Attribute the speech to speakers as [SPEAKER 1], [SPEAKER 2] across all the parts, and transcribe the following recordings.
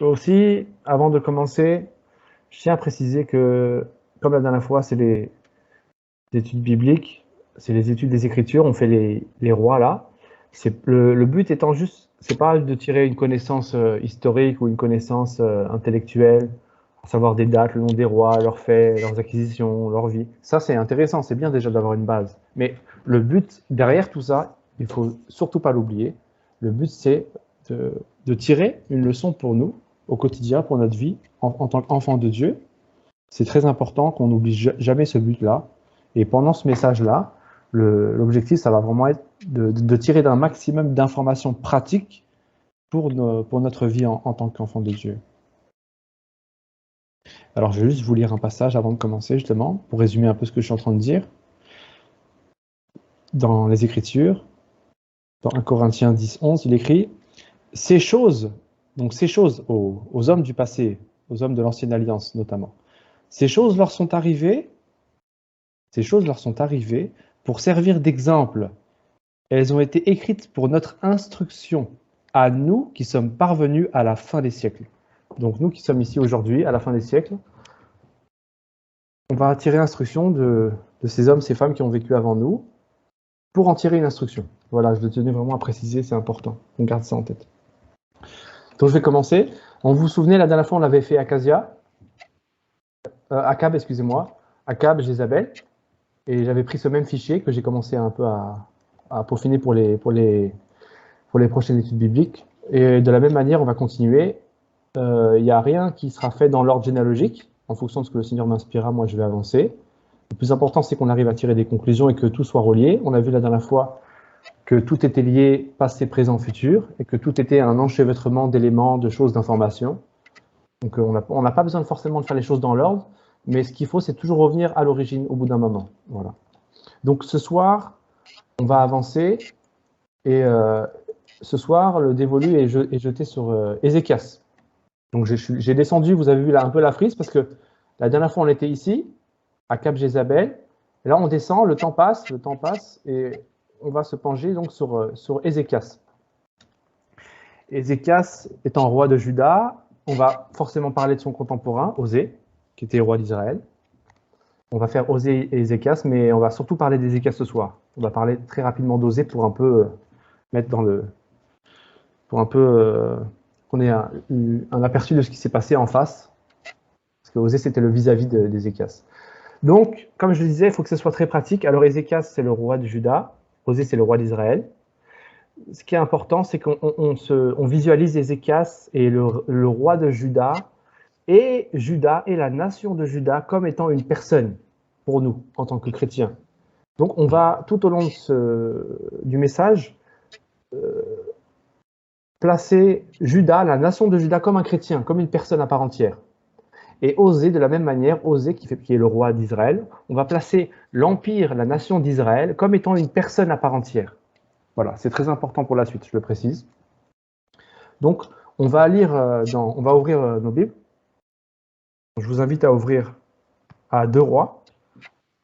[SPEAKER 1] Aussi, avant de commencer, je tiens à préciser que, comme la dernière fois, c'est les études bibliques, c'est les études des Écritures, on fait les rois là. Le but étant juste, c'est pas de tirer une connaissance historique ou une connaissance intellectuelle, à savoir des dates, le nom des rois, leurs faits, leurs acquisitions, leur vie. Ça, c'est intéressant, c'est bien déjà d'avoir une base. Mais le but derrière tout ça, il faut surtout pas l'oublier. Le but, c'est de tirer une leçon pour nous au quotidien, pour notre vie, en tant qu'enfant de Dieu. C'est très important qu'on n'oublie jamais ce but-là. Et pendant ce message-là, l'objectif, ça va vraiment être de tirer d'un maximum d'informations pratiques pour notre vie en tant qu'enfant de Dieu. Alors, je vais juste vous lire un passage avant de commencer, justement, pour résumer un peu ce que je suis en train de dire. Dans les Écritures, dans 1 Corinthiens 10, 11, il écrit « Ces choses, donc ces choses aux hommes du passé, aux hommes de l'ancienne alliance notamment, ces choses leur sont arrivées pour servir d'exemple. Elles ont été écrites pour notre instruction, à nous qui sommes parvenus à la fin des siècles. » Donc nous qui sommes ici aujourd'hui, à la fin des siècles, on va tirer instruction de ces hommes, ces femmes qui ont vécu avant nous, pour en tirer une instruction. Voilà, je tenais vraiment à préciser, c'est important. On garde ça en tête. Donc je vais commencer. Vous vous souvenez, la dernière fois, on avait fait Akab, excusez-moi, Akab, Jézabel, et j'avais pris ce même fichier que j'ai commencé un peu à peaufiner pour les prochaines études bibliques. Et de la même manière, on va continuer. Il n'y a rien qui sera fait dans l'ordre généalogique. En fonction de ce que le Seigneur m'inspirera, moi, je vais avancer. Le plus important, c'est qu'on arrive à tirer des conclusions et que tout soit relié. On a vu la dernière fois que tout était lié passé, présent, futur, et que tout était un enchevêtrement d'éléments, de choses, d'informations. Donc on n'a pas besoin forcément de faire les choses dans l'ordre, mais ce qu'il faut, c'est toujours revenir à l'origine au bout d'un moment. Voilà. Donc ce soir, on va avancer, et ce soir, le dévolu est jeté sur Ézéchias. Donc j'ai descendu, vous avez vu là un peu la frise, parce que la dernière fois on était ici, à Cap Jézabel, et là on descend, le temps passe, et on va se pencher donc sur Ézéchias. Ézéchias étant roi de Juda, on va forcément parler de son contemporain, Osée, qui était roi d'Israël. On va faire Osée et Ézéchias, mais on va surtout parler d'Ézéchias ce soir. On va parler très rapidement d'Osée pour un peu mettre dans le... pour un peu qu'on ait un aperçu de ce qui s'est passé en face. Parce que Osée, c'était le vis-à-vis d'Ézéchias. Donc, comme je le disais, il faut que ce soit très pratique. Alors, Ézéchias, c'est le roi de Juda. Osée, c'est le roi d'Israël. Ce qui est important, c'est qu'on visualise Ézéchias et le roi de Juda et la nation de Juda comme étant une personne pour nous, en tant que chrétiens. Donc, on va, tout au long du message, placer Juda, la nation de Juda, comme un chrétien, comme une personne à part entière. Et Osée, de la même manière, Osée, qui est le roi d'Israël, on va placer l'empire, la nation d'Israël, comme étant une personne à part entière. Voilà, c'est très important pour la suite, je le précise. Donc, on va lire, on va ouvrir nos Bibles. Je vous invite à ouvrir à 2 rois,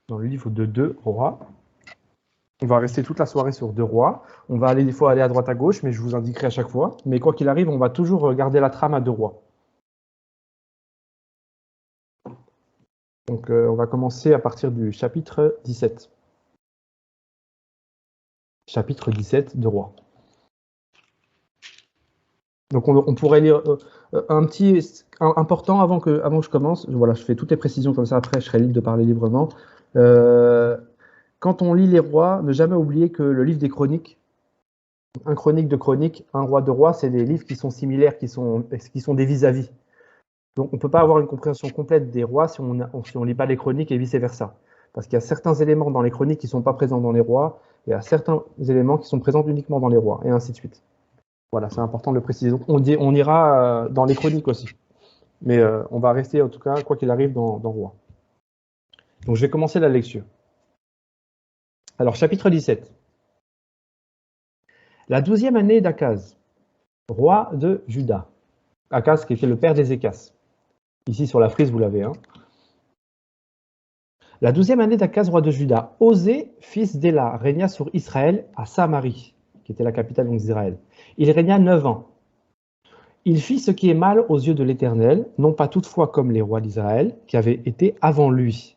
[SPEAKER 1] dans le livre de 2 rois. On va rester toute la soirée sur 2 rois. On va des fois aller à droite à gauche, mais je vous indiquerai à chaque fois. Mais quoi qu'il arrive, on va toujours garder la trame à 2 rois. Donc, on va commencer à partir du chapitre 17. Chapitre 17 de Rois. Donc, on pourrait lire un petit important avant que je commence. Voilà, je fais toutes les précisions comme ça. Après, je serai libre de parler librement. Quand on lit les rois, ne jamais oublier que le livre des chroniques, un chronique de chroniques, un roi de roi, c'est des livres qui sont similaires, qui sont des vis-à-vis. Donc, on ne peut pas avoir une compréhension complète des rois si on ne lit pas les chroniques et vice-versa. Parce qu'il y a certains éléments dans les chroniques qui ne sont pas présents dans les rois, et il y a certains éléments qui sont présents uniquement dans les rois, et ainsi de suite. Voilà, c'est important de le préciser. Donc, on ira dans les chroniques aussi. Mais on va rester, en tout cas, quoi qu'il arrive, dans Roi. Donc, je vais commencer la lecture. Alors, chapitre 17. La 12e année d'Akaz, roi de Juda. Akaz, qui était le père d'Ézéchias. Ici, sur la frise, vous l'avez. Hein. La 12e année d'Akaz, roi de Juda, Osée, fils d'Éla, régna sur Israël à Samarie, qui était la capitale d'Israël. Il régna 9 ans. Il fit ce qui est mal aux yeux de l'Éternel, non pas toutefois comme les rois d'Israël, qui avaient été avant lui.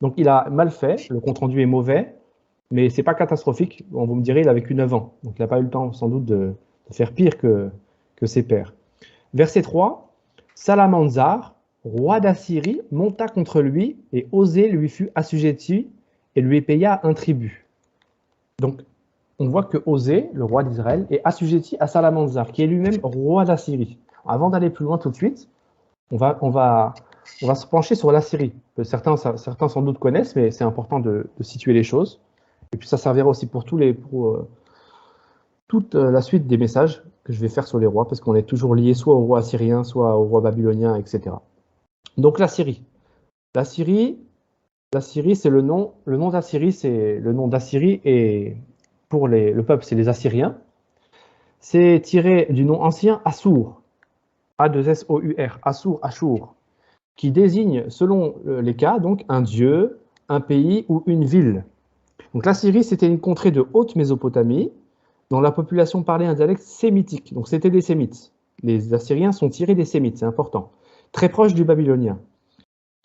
[SPEAKER 1] Donc il a mal fait, le compte-rendu est mauvais, mais c'est pas catastrophique. On vous me direz, il a vécu 9 ans, donc il n'a pas eu le temps sans doute de faire pire que ses pères. Verset 3, Salamanzar, roi d'Assyrie, monta contre lui, et Osée lui fut assujetti, et lui paya un tribut. Donc, on voit que Osée, le roi d'Israël, est assujetti à Salamanzar, qui est lui-même roi d'Assyrie. Avant d'aller plus loin tout de suite, on va se pencher sur l'Assyrie. Certains sans doute connaissent, mais c'est important de situer les choses. Et puis ça servira aussi pour toute la suite des messages que je vais faire sur les rois, parce qu'on est toujours lié soit au roi assyrien, soit au roi babylonien, etc. Donc l'Assyrie. L'Assyrie, c'est le nom d'Assyrie, c'est le nom d'Assyrie, et pour le peuple, c'est les Assyriens. C'est tiré du nom ancien Assur, A2SOUR, Assur, Ashur, qui désigne, selon les cas, donc un dieu, un pays ou une ville. Donc l'Assyrie, c'était une contrée de haute Mésopotamie, dont la population parlait un dialecte sémitique. Donc c'était des Sémites. Les Assyriens sont tirés des Sémites, c'est important. Très proche du babylonien.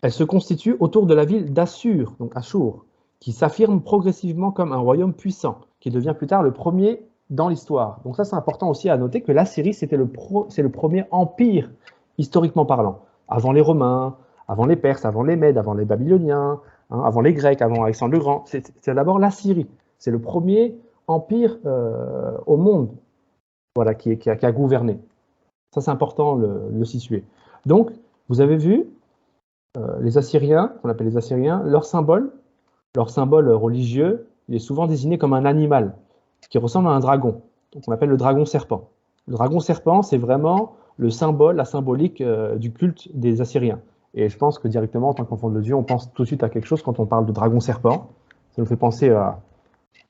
[SPEAKER 1] Elle se constitue autour de la ville d'Assur, donc Ashur, qui s'affirme progressivement comme un royaume puissant, qui devient plus tard le premier dans l'histoire. Donc ça, c'est important aussi à noter que l'Assyrie, c'est le premier empire, historiquement parlant. Avant les Romains, avant les Perses, avant les Mèdes, avant les Babyloniens, avant les Grecs, avant Alexandre le Grand. C'est d'abord l'Assyrie. C'est le premier empire au monde, voilà, qui a gouverné. Ça, c'est important de le situer. Donc, vous avez vu, les Assyriens, qu'on appelle les Assyriens, leur symbole religieux, il est souvent désigné comme un animal qui ressemble à un dragon. Donc, on appelle le dragon serpent. Le dragon serpent, c'est vraiment le symbole, la symbolique du culte des Assyriens. Et je pense que directement, en tant qu'enfant de Dieu, on pense tout de suite à quelque chose quand on parle de dragon serpent. Ça nous fait penser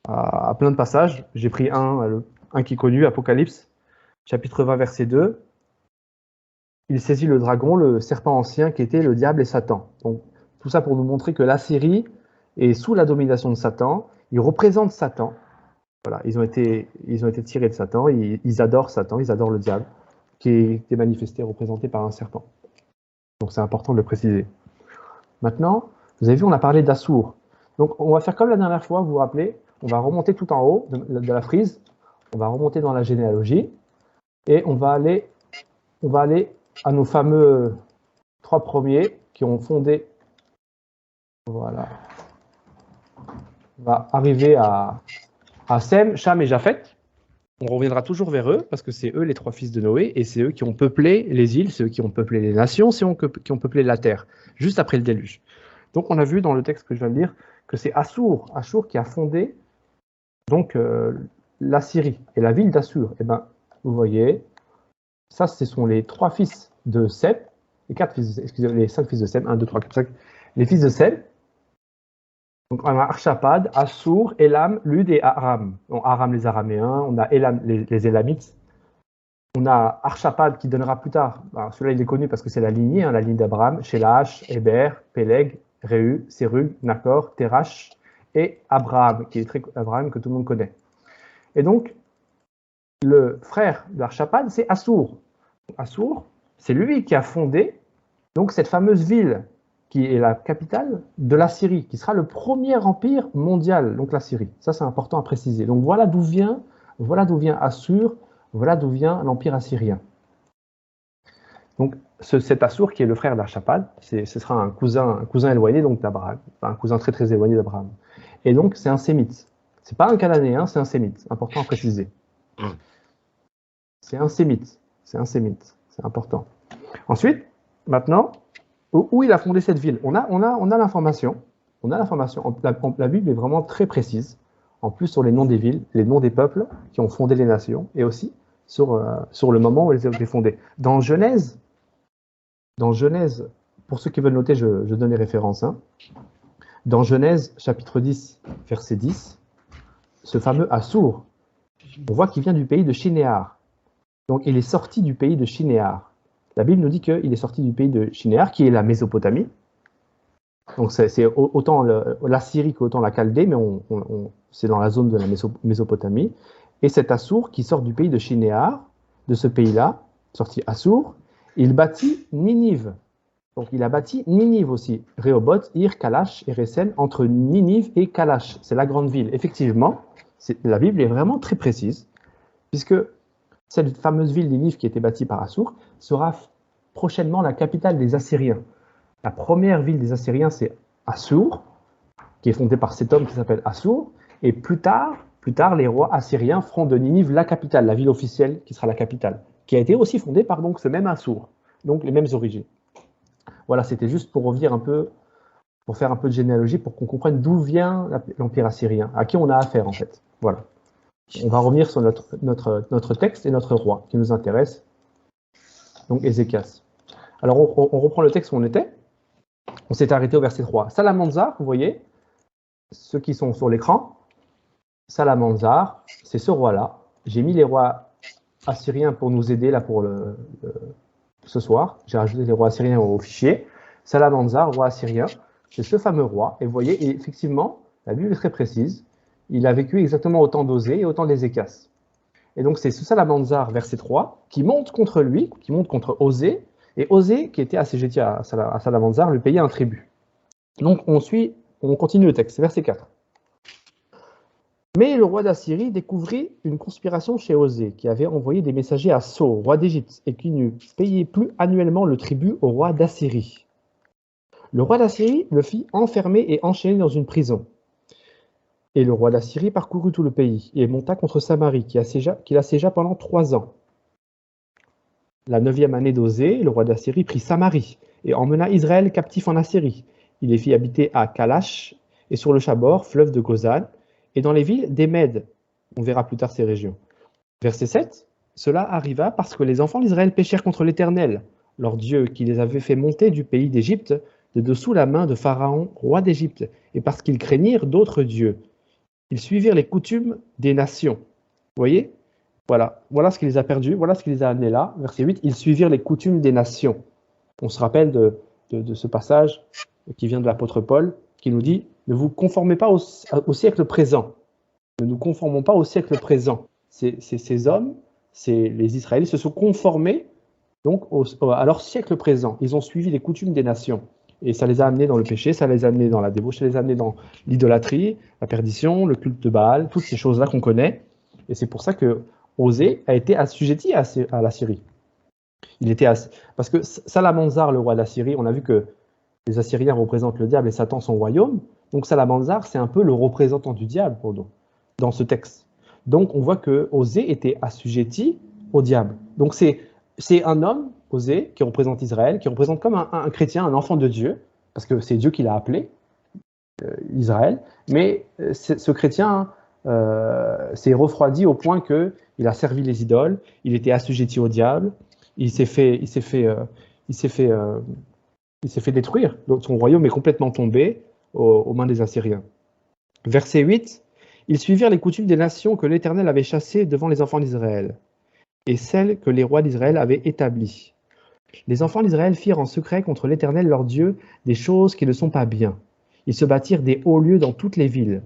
[SPEAKER 1] à plein de passages. J'ai pris un qui est connu, Apocalypse, chapitre 20, verset 2. Il saisit le dragon, le serpent ancien, qui était le diable et Satan. Donc, tout ça pour nous montrer que l'Assyrie est sous la domination de Satan. Ils représentent Satan. Voilà, ils ont été tirés de Satan. Ils adorent Satan, ils adorent le diable, qui est manifesté, représenté par un serpent. Donc, c'est important de le préciser. Maintenant, vous avez vu, on a parlé d'Assur. Donc, on va faire comme la dernière fois, vous vous rappelez, on va remonter tout en haut de la frise, on va remonter dans la généalogie, et on va aller à nos fameux 3 premiers qui ont fondé, voilà, on va arriver à Sem, Cham et Japhet. On reviendra toujours vers eux, parce que c'est eux les 3 fils de Noé, et c'est eux qui ont peuplé les îles, c'est eux qui ont peuplé les nations, c'est eux qui ont peuplé la terre, juste après le déluge. Donc on a vu dans le texte que je viens de lire, que c'est Assur qui a fondé donc l'Assyrie et la ville d'Assur. Et ben, vous voyez, ça, ce sont les 3 fils de Sem, les 5 fils de Sem, 1, 2, 3, 4, 5, les fils de Sem. Donc on a Arshapad, Assur, Élam, Lud et Aram. Donc Aram les Araméens, on a Élam les Élamites. On a Arshapad qui donnera plus tard, celui-là il est connu parce que c'est la lignée, la ligne d'Abraham, Shélach, Héber, Péleg, Réu, Sérug, Nakor, Terach et Abraham, Abraham que tout le monde connaît. Et donc, le frère d'Arshapad, c'est Assur. Assur, c'est lui qui a fondé donc cette fameuse ville qui est la capitale de la Syrie, qui sera le premier empire mondial, donc la Syrie. Ça, c'est important à préciser. Donc voilà d'où vient Assur, voilà d'où vient l'empire assyrien. Donc cet Assur qui est le frère d'Arshapad, ce sera un cousin éloigné donc d'Abraham, un cousin très très éloigné d'Abraham. Et donc c'est un sémite. C'est pas un cananéen, c'est un sémite. Important à préciser. C'est un sémite. C'est important. Ensuite, maintenant, où il a fondé cette ville, on a l'information. La Bible est vraiment très précise. En plus sur les noms des villes, les noms des peuples qui ont fondé les nations, et aussi sur le moment où elles ont été fondées. Dans Genèse, pour ceux qui veulent noter, je donne les références. Dans Genèse, chapitre 10, verset 10, ce fameux Assur, on voit qu'il vient du pays de Shinéar. Donc il est sorti du pays de Shinéar. La Bible nous dit qu'il est sorti du pays de Shinéar, qui est la Mésopotamie. Donc c'est autant l'Assyrie qu'autant la Chaldée, mais c'est dans la zone de la Mésopotamie. Et cet Assur qui sort du pays de Shinéar, de ce pays-là, sortit Assour, et il bâtit Ninive. Donc il a bâti Ninive aussi, Rehoboth, Ir, Kalash et Resen, entre Ninive et Kalash. C'est la grande ville. Effectivement, la Bible est vraiment très précise, puisque cette fameuse ville Ninive qui a été bâtie par Assour sera prochainement la capitale des Assyriens. La première ville des Assyriens, c'est Assour, qui est fondée par cet homme qui s'appelle Assour, et plus tard, les rois assyriens feront de Ninive la capitale, la ville officielle qui sera la capitale, qui a été aussi fondée par donc ce même Assour, donc les mêmes origines. Voilà, c'était juste pour revenir un peu, pour faire un peu de généalogie, pour qu'on comprenne d'où vient l'Empire assyrien, à qui on a affaire en fait. Voilà. On va revenir sur notre texte et notre roi qui nous intéresse, donc Ézéchias. Alors on reprend le texte où on était. On s'est arrêté au verset 3. Salamanzar, vous voyez, ceux qui sont sur l'écran, Salamanzar, c'est ce roi-là. J'ai mis les rois assyriens pour nous aider là pour ce soir. J'ai rajouté les rois assyriens au fichier. Salamanzar, roi assyrien, c'est ce fameux roi. Et vous voyez, et effectivement, la Bible est très précise. Il a vécu exactement autant d'Osée et autant d'Ézéchias. Et donc c'est ce Salamanzar, verset 3, qui monte contre lui, qui monte contre Osée. Et Osée, qui était assujetti à Salamanzar, lui payait un tribut. Donc on continue le texte, verset 4. Mais le roi d'Assyrie découvrit une conspiration chez Osée, qui avait envoyé des messagers à So, roi d'Égypte, et qui ne payait plus annuellement le tribut au roi d'Assyrie. Le roi d'Assyrie le fit enfermer et enchaîner dans une prison. Et le roi d'Assyrie parcourut tout le pays, et monta contre Samarie, qu'il assiégea pendant 3 ans. La 9e année d'Osée, le roi d'Assyrie prit Samarie, et emmena Israël captif en Assyrie. Il les fit habiter à Kalash, et sur le Chabor, fleuve de Gozan, et dans les villes des Mèdes. On verra plus tard ces régions. Verset 7. Cela arriva parce que les enfants d'Israël péchèrent contre l'Éternel, leur Dieu, qui les avait fait monter du pays d'Égypte, de dessous la main de Pharaon, roi d'Égypte, et parce qu'ils craignirent d'autres dieux. Ils suivirent les coutumes des nations. Vous voyez ? Voilà ce qui les a perdus, voilà ce qui les a amenés là. Verset 8, ils suivirent les coutumes des nations. On se rappelle de ce passage qui vient de l'apôtre Paul, qui nous dit « Ne vous conformez pas au siècle présent. Ne nous conformons pas au siècle présent. » Ces hommes, les Israélites, se sont conformés donc, à leur siècle présent. Ils ont suivi les coutumes des nations. Et ça les a amenés dans le péché, ça les a amenés dans la débauche, ça les a amenés dans l'idolâtrie, la perdition, le culte de Baal, toutes ces choses-là qu'on connaît. Et c'est pour ça que Osée a été assujetti à la Syrie. Parce que Salamanzar, le roi d'Assyrie, on a vu que les Assyriens représentent le diable et Satan son royaume. Donc Salamanzar, c'est un peu le représentant du diable pour nous, dans ce texte. Donc on voit que Osée était assujetti au diable. Donc c'est un homme, Osée, qui représente Israël, qui représente comme un chrétien, un enfant de Dieu, parce que c'est Dieu qui l'a appelé, Israël. Mais ce chrétien s'est refroidi au point qu'il a servi les idoles, il était assujetti au diable, il s'est fait détruire. Donc son royaume est complètement tombé aux mains des Assyriens. Verset 8, ils suivirent les coutumes des nations que l'Éternel avait chassées devant les enfants d'Israël, et celles que les rois d'Israël avaient établies. Les enfants d'Israël firent en secret contre l'Éternel leur Dieu des choses qui ne sont pas bien. Ils se bâtirent des hauts lieux dans toutes les villes,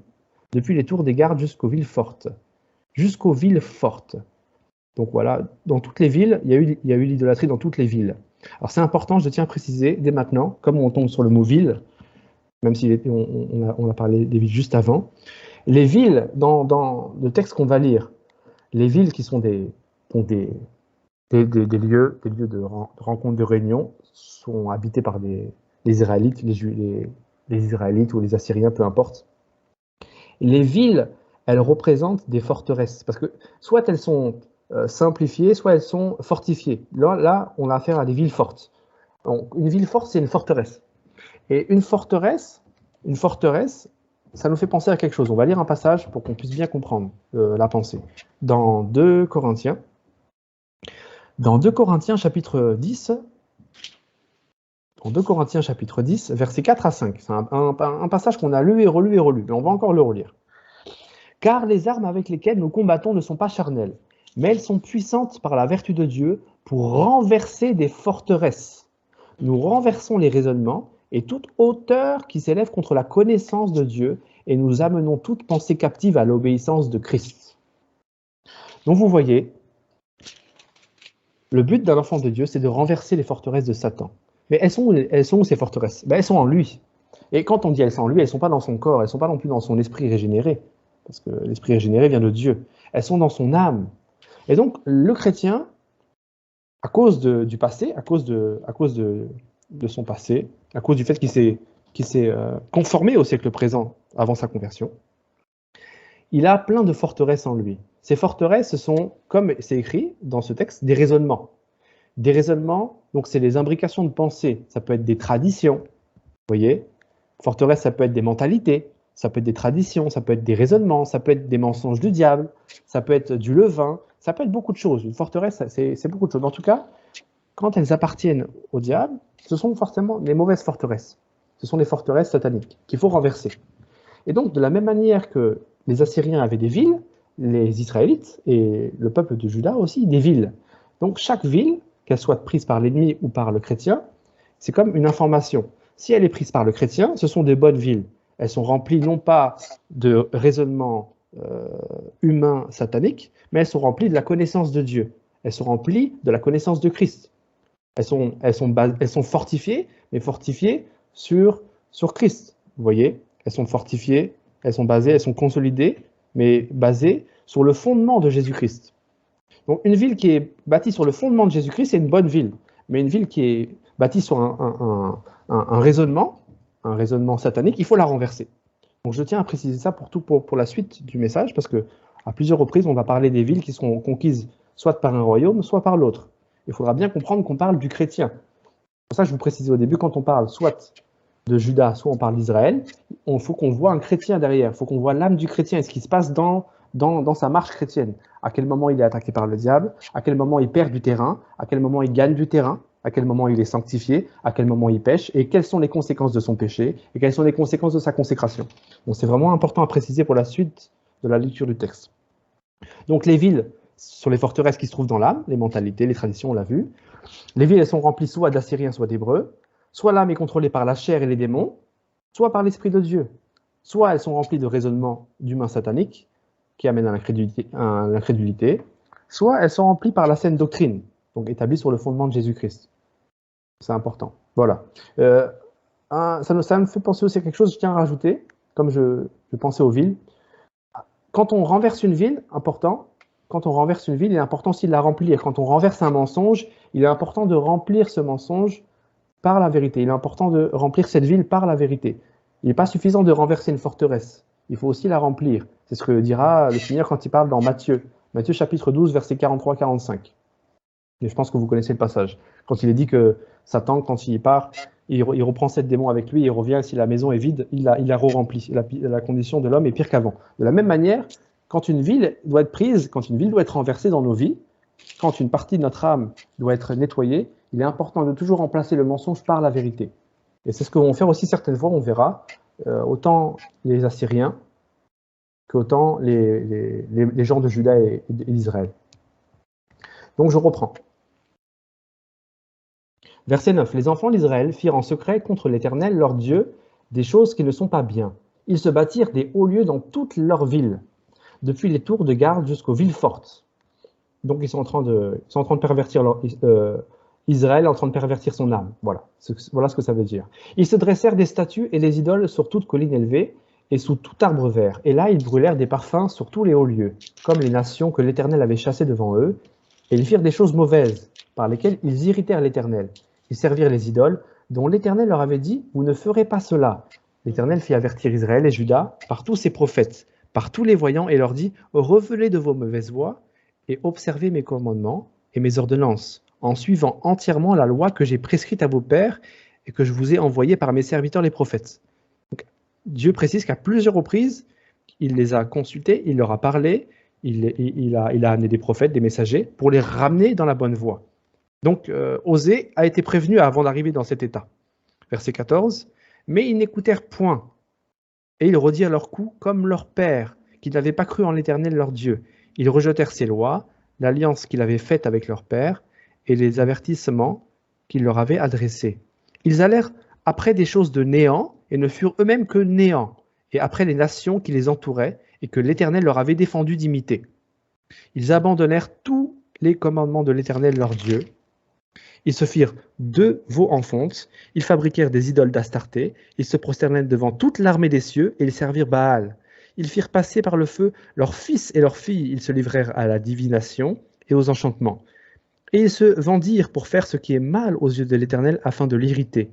[SPEAKER 1] depuis les tours des gardes jusqu'aux villes fortes. Jusqu'aux villes fortes. Donc voilà, dans toutes les villes, il y a eu l'idolâtrie dans toutes les villes. Alors c'est important, je tiens à préciser dès maintenant, comme on tombe sur le mot ville, même si on a parlé des villes juste avant, les villes, dans le texte qu'on va lire, les villes qui sont des lieux de rencontre, de réunion, sont habités par les Israélites, les Israélites ou les Assyriens, peu importe. Les villes, elles représentent des forteresses, parce que soit elles sont simplifiées, soit elles sont fortifiées. Là, on a affaire à des villes fortes. Donc, une ville forte, c'est une forteresse. Et une forteresse, ça nous fait penser à quelque chose. On va lire un passage pour qu'on puisse bien comprendre la pensée. Dans 2 Corinthiens chapitre 10, versets 4 à 5. C'est un passage qu'on a lu et relu, mais on va encore le relire. Car les armes avec lesquelles nous combattons ne sont pas charnelles, mais elles sont puissantes par la vertu de Dieu pour renverser des forteresses. Nous renversons les raisonnements et toute hauteur qui s'élève contre la connaissance de Dieu, et nous amenons toute pensée captive à l'obéissance de Christ. Donc vous voyez, Le but d'un enfant de Dieu, c'est de renverser les forteresses de Satan. Mais elles sont où ces forteresses? Ben, elles sont en lui. Et quand on dit elles sont en lui, elles ne sont pas dans son corps, elles ne sont pas non plus dans son esprit régénéré, parce que l'esprit régénéré vient de Dieu. Elles sont dans son âme. Et donc, le chrétien, à cause du passé, à cause de son passé, à cause du fait qu'il s'est conformé au siècle présent avant sa conversion, il a plein de forteresses en lui. Ces forteresses sont, comme c'est écrit dans ce texte, des raisonnements. Des raisonnements, donc c'est des imbrications de pensée. Ça peut être des traditions, vous voyez. Forteresse, ça peut être des mentalités, ça peut être des traditions, ça peut être des raisonnements, ça peut être des mensonges du diable, ça peut être du levain, ça peut être beaucoup de choses. Une forteresse, c'est beaucoup de choses. En tout cas, quand elles appartiennent au diable, ce sont forcément les mauvaises forteresses. Ce sont les forteresses sataniques qu'il faut renverser. Et donc, de la même manière que les Assyriens avaient des villes, les Israélites et le peuple de Juda aussi des villes. Donc, chaque ville, qu'elle soit prise par l'ennemi ou par le chrétien, c'est comme une information. Si elle est prise par le chrétien, ce sont des bonnes villes. Elles sont remplies non pas de raisonnements humains sataniques, mais elles sont remplies de la connaissance de Dieu. Elles sont remplies de la connaissance de Christ. Elles sont fortifiées, mais fortifiées sur Christ. Vous voyez, elles sont fortifiées, elles sont basées, elles sont consolidées, mais basées sur le fondement de Jésus-Christ. Donc une ville qui est bâtie sur le fondement de Jésus-Christ, c'est une bonne ville. Mais une ville qui est bâtie sur un raisonnement satanique, il faut la renverser. Donc je tiens à préciser ça pour la suite du message, parce que à plusieurs reprises, on va parler des villes qui sont conquises soit par un royaume, soit par l'autre. Il faudra bien comprendre qu'on parle du chrétien. C'est pour ça que je vous précisais au début, quand on parle soit de Juda, soit on parle d'Israël, il faut qu'on voit un chrétien derrière, il faut qu'on voit l'âme du chrétien et ce qui se passe dans sa marche chrétienne. À quel moment il est attaqué par le diable, à quel moment il perd du terrain, à quel moment il gagne du terrain, à quel moment il est sanctifié, à quel moment il pêche, et quelles sont les conséquences de son péché, et quelles sont les conséquences de sa consécration. Donc c'est vraiment important à préciser pour la suite de la lecture du texte. Donc les villes sont les forteresses qui se trouvent dans l'âme, les mentalités, les traditions, on l'a vu. Les villes, elles sont remplies soit d'Assyriens, soit d'Hébreux. Soit l'âme est contrôlée par la chair et les démons, soit par l'Esprit de Dieu. Soit elles sont remplies de raisonnements d'humains sataniques, qui amènent à l'incrédulité, soit elles sont remplies par la saine doctrine, donc établie sur le fondement de Jésus-Christ. C'est important. Voilà. Ça me fait penser aussi à quelque chose, je tiens à rajouter, comme je pensais aux villes. Quand on renverse une ville, il est important aussi de la remplir. Quand on renverse un mensonge, il est important de remplir ce mensonge par la vérité. Il est important de remplir cette ville par la vérité. Il n'est pas suffisant de renverser une forteresse. Il faut aussi la remplir. C'est ce que dira le Seigneur quand il parle dans Matthieu chapitre 12, versets 43-45. Et je pense que vous connaissez le passage. Quand il est dit que Satan, quand il part, il reprend 7 démons avec lui, il revient, si la maison est vide, il la re-remplit. La condition de l'homme est pire qu'avant. De la même manière, quand une ville doit être prise, quand une ville doit être renversée dans nos vies, quand une partie de notre âme doit être nettoyée, il est important de toujours remplacer le mensonge par la vérité. Et c'est ce que vont faire aussi certaines fois, on verra, autant les Assyriens qu'autant les gens de Juda et d'Israël. Donc je reprends. Verset 9. Les enfants d'Israël firent en secret contre l'Éternel, leur Dieu, des choses qui ne sont pas bien. Ils se bâtirent des hauts lieux dans toutes leurs villes, depuis les tours de garde jusqu'aux villes fortes. Donc ils sont en train de pervertir Israël, en train de pervertir son âme. Voilà ce que ça veut dire. Ils se dressèrent des statues et des idoles sur toute colline élevée et sous tout arbre vert. Et là, ils brûlèrent des parfums sur tous les hauts lieux, comme les nations que l'Éternel avait chassées devant eux. Et ils firent des choses mauvaises, par lesquelles ils irritèrent l'Éternel. Ils servirent les idoles, dont l'Éternel leur avait dit, vous ne ferez pas cela. L'Éternel fit avertir Israël et Juda par tous ses prophètes, par tous les voyants, et leur dit, revenez de vos mauvaises voies et observez mes commandements et mes ordonnances, en suivant entièrement la loi que j'ai prescrite à vos pères et que je vous ai envoyée par mes serviteurs les prophètes. Donc, Dieu précise qu'à plusieurs reprises, il les a consultés, il leur a parlé, il a amené des prophètes, des messagers, pour les ramener dans la bonne voie. Donc, Osée a été prévenu avant d'arriver dans cet état. Verset 14. Mais ils n'écoutèrent point, et ils redirent leur coup comme leur père, qui n'avaient pas cru en l'Éternel leur Dieu. Ils rejetèrent ses lois, l'alliance qu'il avait faite avec leur père, et les avertissements qu'il leur avait adressés. Ils allèrent après des choses de néant, et ne furent eux-mêmes que néant, et après les nations qui les entouraient, et que l'Éternel leur avait défendu d'imiter. Ils abandonnèrent tous les commandements de l'Éternel leur Dieu. Ils se firent 2 veaux en fonte, ils fabriquèrent des idoles d'Astarté, ils se prosternèrent devant toute l'armée des cieux et ils servirent Baal. Ils firent passer par le feu leurs fils et leurs filles, ils se livrèrent à la divination et aux enchantements. Et ils se vendirent pour faire ce qui est mal aux yeux de l'Éternel afin de l'irriter.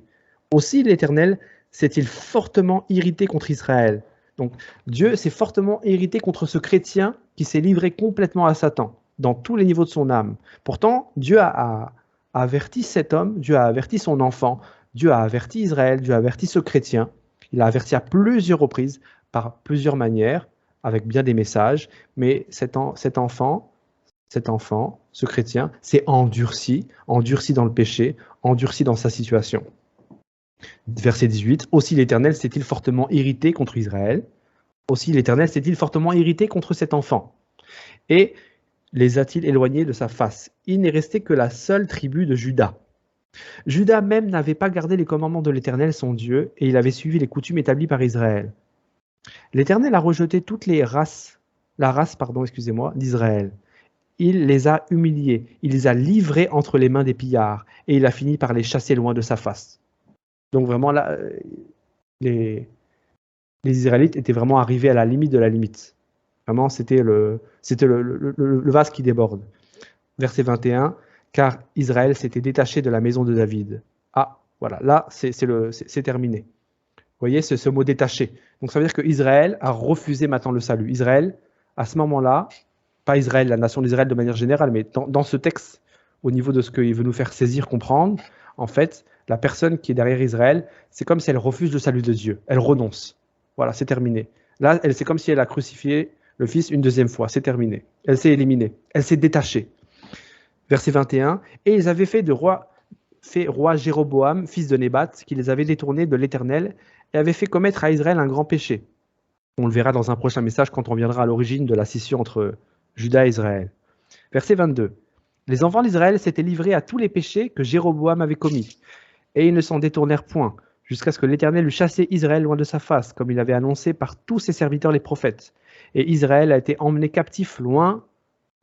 [SPEAKER 1] Aussi l'Éternel s'est-il fortement irrité contre Israël. Donc Dieu s'est fortement irrité contre ce chrétien qui s'est livré complètement à Satan, dans tous les niveaux de son âme. Pourtant, Dieu a averti cet homme, Dieu a averti son enfant, Dieu a averti Israël, Dieu a averti ce chrétien. Il a averti à plusieurs reprises, par plusieurs manières, avec bien des messages, mais cet enfant, ce chrétien, s'est endurci dans le péché, endurci dans sa situation. Verset 18, aussi l'Éternel s'est-il fortement irrité contre Israël, aussi l'Éternel s'est-il fortement irrité contre cet enfant, et les a-t-il éloignés de sa face. Il n'est resté que la seule tribu de Juda. Juda même n'avait pas gardé les commandements de l'Éternel son Dieu, et il avait suivi les coutumes établies par Israël. L'Éternel a rejeté toutes les races, d'Israël. Il les a humiliés, il les a livrés entre les mains des pillards, et il a fini par les chasser loin de sa face. Donc vraiment là, les Israélites étaient vraiment arrivés à la limite de la limite. Vraiment, c'était le vase qui déborde. Verset 21, car Israël s'était détaché de la maison de David. Ah, voilà, là, c'est terminé. Vous voyez, ce mot détaché. Donc ça veut dire que Israël a refusé maintenant le salut. Israël, à ce moment-là, pas Israël, la nation d'Israël de manière générale, mais dans ce texte, au niveau de ce qu'il veut nous faire saisir, comprendre, en fait, la personne qui est derrière Israël, c'est comme si elle refuse le salut de Dieu. Elle renonce. Voilà, c'est terminé. Là, c'est comme si elle a crucifié le Fils une deuxième fois. C'est terminé. Elle s'est éliminée. Elle s'est détachée. Verset 21. Et ils avaient fait roi Jéroboam, fils de Nébat, qui les avait détournés de l'Éternel et avait fait commettre à Israël un grand péché. On le verra dans un prochain message quand on viendra à l'origine de la scission entre Juda et Israël. Verset 22. Les enfants d'Israël s'étaient livrés à tous les péchés que Jéroboam avait commis, et ils ne s'en détournèrent point, jusqu'à ce que l'Éternel eût chassé Israël loin de sa face, comme il avait annoncé par tous ses serviteurs les prophètes. Et Israël a été emmené captif loin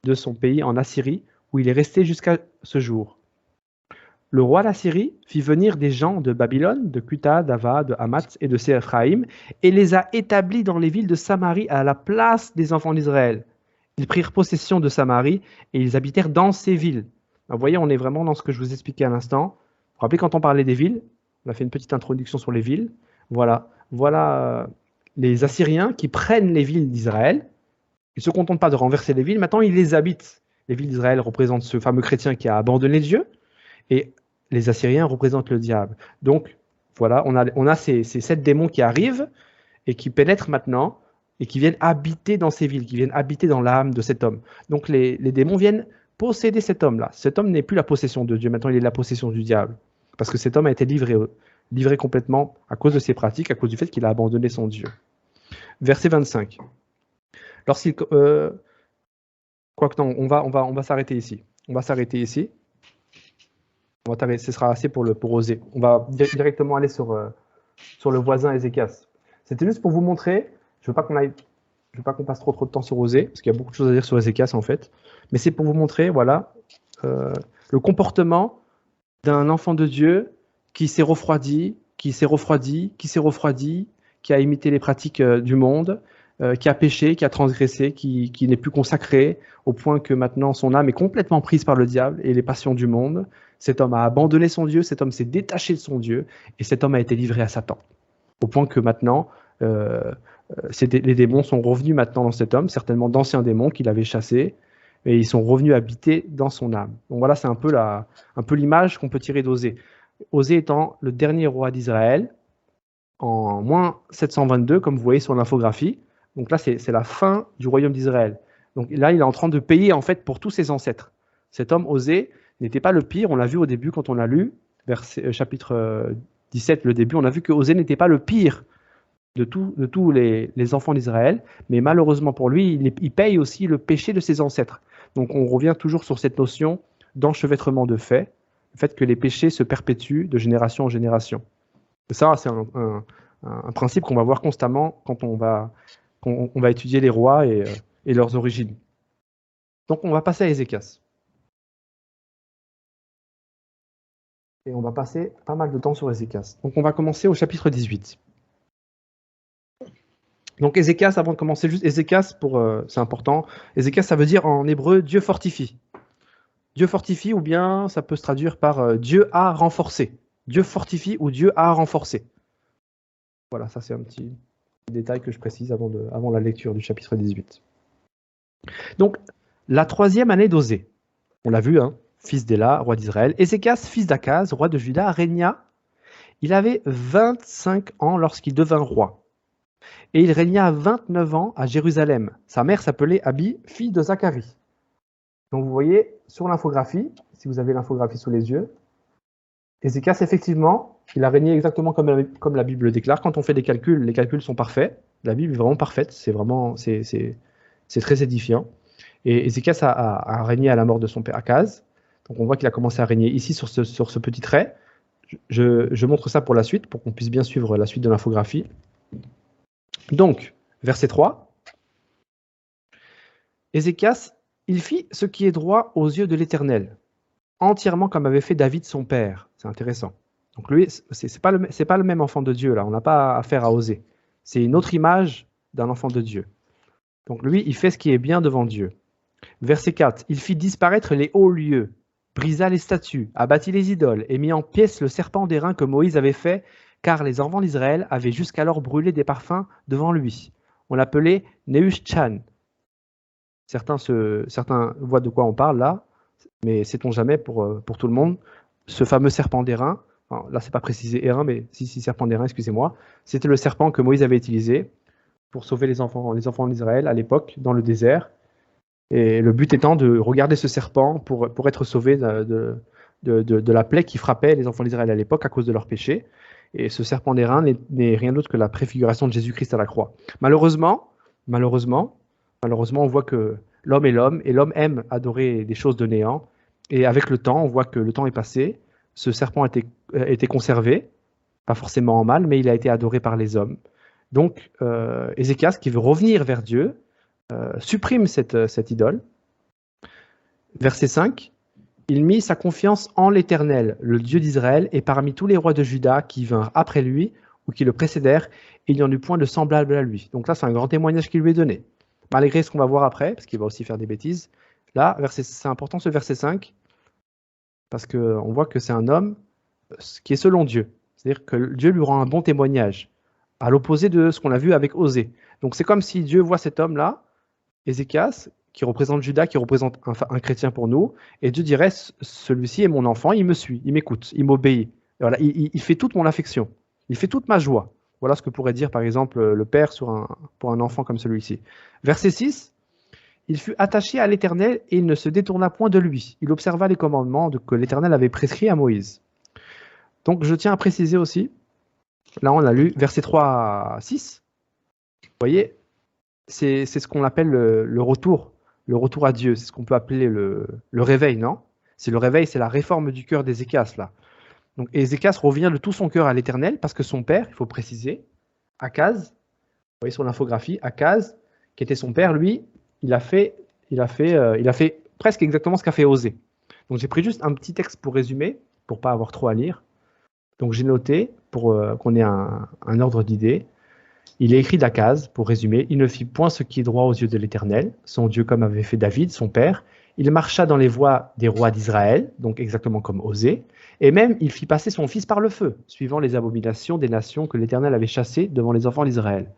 [SPEAKER 1] de son pays en Assyrie, où il est resté jusqu'à ce jour. Le roi d'Assyrie fit venir des gens de Babylone, de Cuta, d'Ava, de Hamath et de Séphraïm, et les a établis dans les villes de Samarie à la place des enfants d'Israël. Ils prirent possession de Samarie et ils habitèrent dans ces villes. Alors, vous voyez, on est vraiment dans ce que je vous expliquais à l'instant. Vous vous rappelez quand on parlait des villes, on a fait une petite introduction sur les villes. Voilà les Assyriens qui prennent les villes d'Israël. Ils ne se contentent pas de renverser les villes, maintenant ils les habitent. Les villes d'Israël représentent ce fameux chrétien qui a abandonné Dieu, et les Assyriens représentent le diable. Donc voilà, on a ces 7 démons qui arrivent et qui pénètrent maintenant et qui viennent habiter dans ces villes, qui viennent habiter dans l'âme de cet homme. Donc les démons viennent posséder cet homme-là. Cet homme n'est plus la possession de Dieu, maintenant il est la possession du diable. Parce que cet homme a été livré complètement à cause de ses pratiques, à cause du fait qu'il a abandonné son Dieu. Verset 25. Lorsqu'il... Quoique non, on va s'arrêter ici. On va s'arrêter ici. Ce sera assez pour Osée. On va directement aller sur le voisin Ézéchias. C'était juste pour vous montrer, je ne veux pas qu'on passe trop de temps sur Osée, parce qu'il y a beaucoup de choses à dire sur Ézéchias en fait, mais c'est pour vous montrer, voilà, le comportement d'un enfant de Dieu qui s'est refroidi, qui a imité les pratiques du monde, qui a péché, qui a transgressé, qui n'est plus consacré, au point que maintenant son âme est complètement prise par le diable et les passions du monde. Cet homme a abandonné son Dieu, cet homme s'est détaché de son Dieu, et cet homme a été livré à Satan. Au point que maintenant, les démons sont revenus maintenant dans cet homme, certainement d'anciens démons qu'il avait chassés, et ils sont revenus habiter dans son âme. Donc voilà, c'est un peu l'image qu'on peut tirer d'Osée. Osée étant le dernier roi d'Israël, en moins 722, comme vous voyez sur l'infographie. Donc là, c'est la fin du royaume d'Israël. Donc là, il est en train de payer en fait pour tous ses ancêtres. Cet homme, Osée, n'était pas le pire. On l'a vu au début quand on a lu, chapitre 17, le début, on a vu que Osée n'était pas le pire de tous les enfants d'Israël, mais malheureusement pour lui, il paye aussi le péché de ses ancêtres. Donc on revient toujours sur cette notion d'enchevêtrement de faits, le fait que les péchés se perpétuent de génération en génération. Et ça, c'est un principe qu'on va voir constamment quand on va étudier les rois et leurs origines. Donc on va passer à Ézéchias. et on va passer pas mal de temps sur Ézéchias. Donc on va commencer au chapitre 18. Donc Ézéchias, avant de commencer, juste Ézéchias, c'est important. Ézéchias, ça veut dire en hébreu Dieu fortifie. Dieu fortifie, ou bien ça peut se traduire par Dieu a renforcé. Dieu fortifie ou Dieu a renforcé. Voilà, ça c'est un petit détail que je précise avant la lecture du chapitre 18. Donc, la 3e année d'Osée, on l'a vu, hein, fils d'Éla, roi d'Israël. Ézéchias, fils d'Akaz, roi de Juda, régna. Il avait 25 ans lorsqu'il devint roi. Et il régna 29 ans à Jérusalem. Sa mère s'appelait Abi, fille de Zacharie. Donc vous voyez, sur l'infographie, si vous avez l'infographie sous les yeux, Ézéchias, effectivement, il a régné exactement comme la Bible le déclare. Quand on fait des calculs, les calculs sont parfaits. La Bible est vraiment parfaite, c'est très édifiant. Et Ézéchias a régné à la mort de son père Akaz. Donc on voit qu'il a commencé à régner ici sur ce petit trait. Je montre ça pour la suite, pour qu'on puisse bien suivre la suite de l'infographie. Donc, verset 3. Ézéchias, il fit ce qui est droit aux yeux de l'Éternel, entièrement comme avait fait David son père. C'est intéressant. Donc lui, c'est pas le même enfant de Dieu, là. On n'a pas affaire à Osée. C'est une autre image d'un enfant de Dieu. Donc lui, il fait ce qui est bien devant Dieu. Verset 4. Il fit disparaître les hauts lieux, brisa les statues, abattit les idoles et mit en pièces le serpent d'airain que Moïse avait fait, car les enfants d'Israël avaient jusqu'alors brûlé des parfums devant lui. On l'appelait Nehushtan. Certains voient de quoi on parle là, mais sait-on jamais pour tout le monde. Ce fameux serpent d'airain, là c'est pas précisé airain, mais si serpent d'airain, excusez-moi, c'était le serpent que Moïse avait utilisé pour sauver les enfants d'Israël à l'époque dans le désert. Et le but étant de regarder ce serpent pour être sauvé de la plaie qui frappait les enfants d'Israël à l'époque à cause de leurs péchés. Et ce serpent d'airain n'est rien d'autre que la préfiguration de Jésus-Christ à la croix. Malheureusement, on voit que l'homme est l'homme, et l'homme aime adorer des choses de néant. Et avec le temps, on voit que le temps est passé, ce serpent a été conservé, pas forcément en mal, mais il a été adoré par les hommes. Donc, Ézéchias, qui veut revenir vers Dieu, supprime cette idole. Verset 5, il mit sa confiance en l'Éternel, le Dieu d'Israël, et parmi tous les rois de Juda qui vinrent après lui, ou qui le précédèrent, il n'y en eut point de semblable à lui. Donc là, c'est un grand témoignage qui lui est donné. Malgré ce qu'on va voir après, parce qu'il va aussi faire des bêtises. Là, c'est important ce verset 5, parce qu'on voit que c'est un homme qui est selon Dieu. C'est-à-dire que Dieu lui rend un bon témoignage, à l'opposé de ce qu'on a vu avec Osée. Donc c'est comme si Dieu voit cet homme-là, Ézéchias, qui représente Juda, qui représente un chrétien pour nous, et Dieu dirait, celui-ci est mon enfant, il me suit, il m'écoute, il m'obéit. Voilà, il fait toute mon affection, il fait toute ma joie. Voilà ce que pourrait dire par exemple le père pour un enfant comme celui-ci. Verset 6, il fut attaché à l'Éternel et il ne se détourna point de lui. Il observa les commandements que l'Éternel avait prescrits à Moïse. Donc je tiens à préciser aussi, là on a lu verset 3 à 6, vous voyez, c'est ce qu'on appelle le retour à Dieu, c'est ce qu'on peut appeler le réveil, non? C'est le réveil, c'est la réforme du cœur d'Ézéchias là. Donc Ézéchias revient de tout son cœur à l'Éternel parce que son père, il faut préciser, Akaz, vous voyez sur l'infographie, Akaz, qui était son père, lui, il a fait presque exactement ce qu'a fait Osée. Donc j'ai pris juste un petit texte pour résumer, pour pas avoir trop à lire. Donc j'ai noté, pour qu'on ait un ordre d'idée, il est écrit d'Akaz, pour résumer, il ne fit point ce qui est droit aux yeux de l'Éternel, son Dieu comme avait fait David, son père. Il marcha dans les voies des rois d'Israël, donc exactement comme Osée, et même il fit passer son fils par le feu, suivant les abominations des nations que l'Éternel avait chassées devant les enfants d'Israël.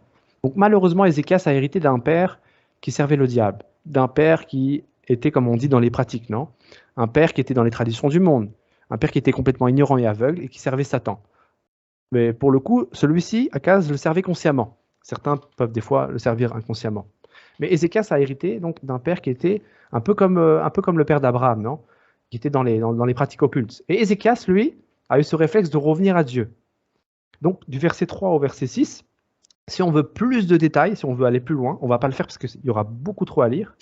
[SPEAKER 1] Donc malheureusement, Ézéchias a hérité d'un père qui servait le diable, d'un père qui était, comme on dit, dans les pratiques, non? Un père qui était dans les traditions du monde, un père qui était complètement ignorant et aveugle et qui servait Satan. Mais pour le coup, celui-ci, Akaz, le servait consciemment. Certains peuvent des fois le servir inconsciemment. Mais Ézéchias a hérité donc d'un père qui était un peu comme le père d'Abraham, non? Qui était dans les pratiques occultes. Et Ézéchias, lui, a eu ce réflexe de revenir à Dieu. Donc, du verset 3 au verset 6, si on veut plus de détails, si on veut aller plus loin, on ne va pas le faire parce qu'il y aura beaucoup trop à lire.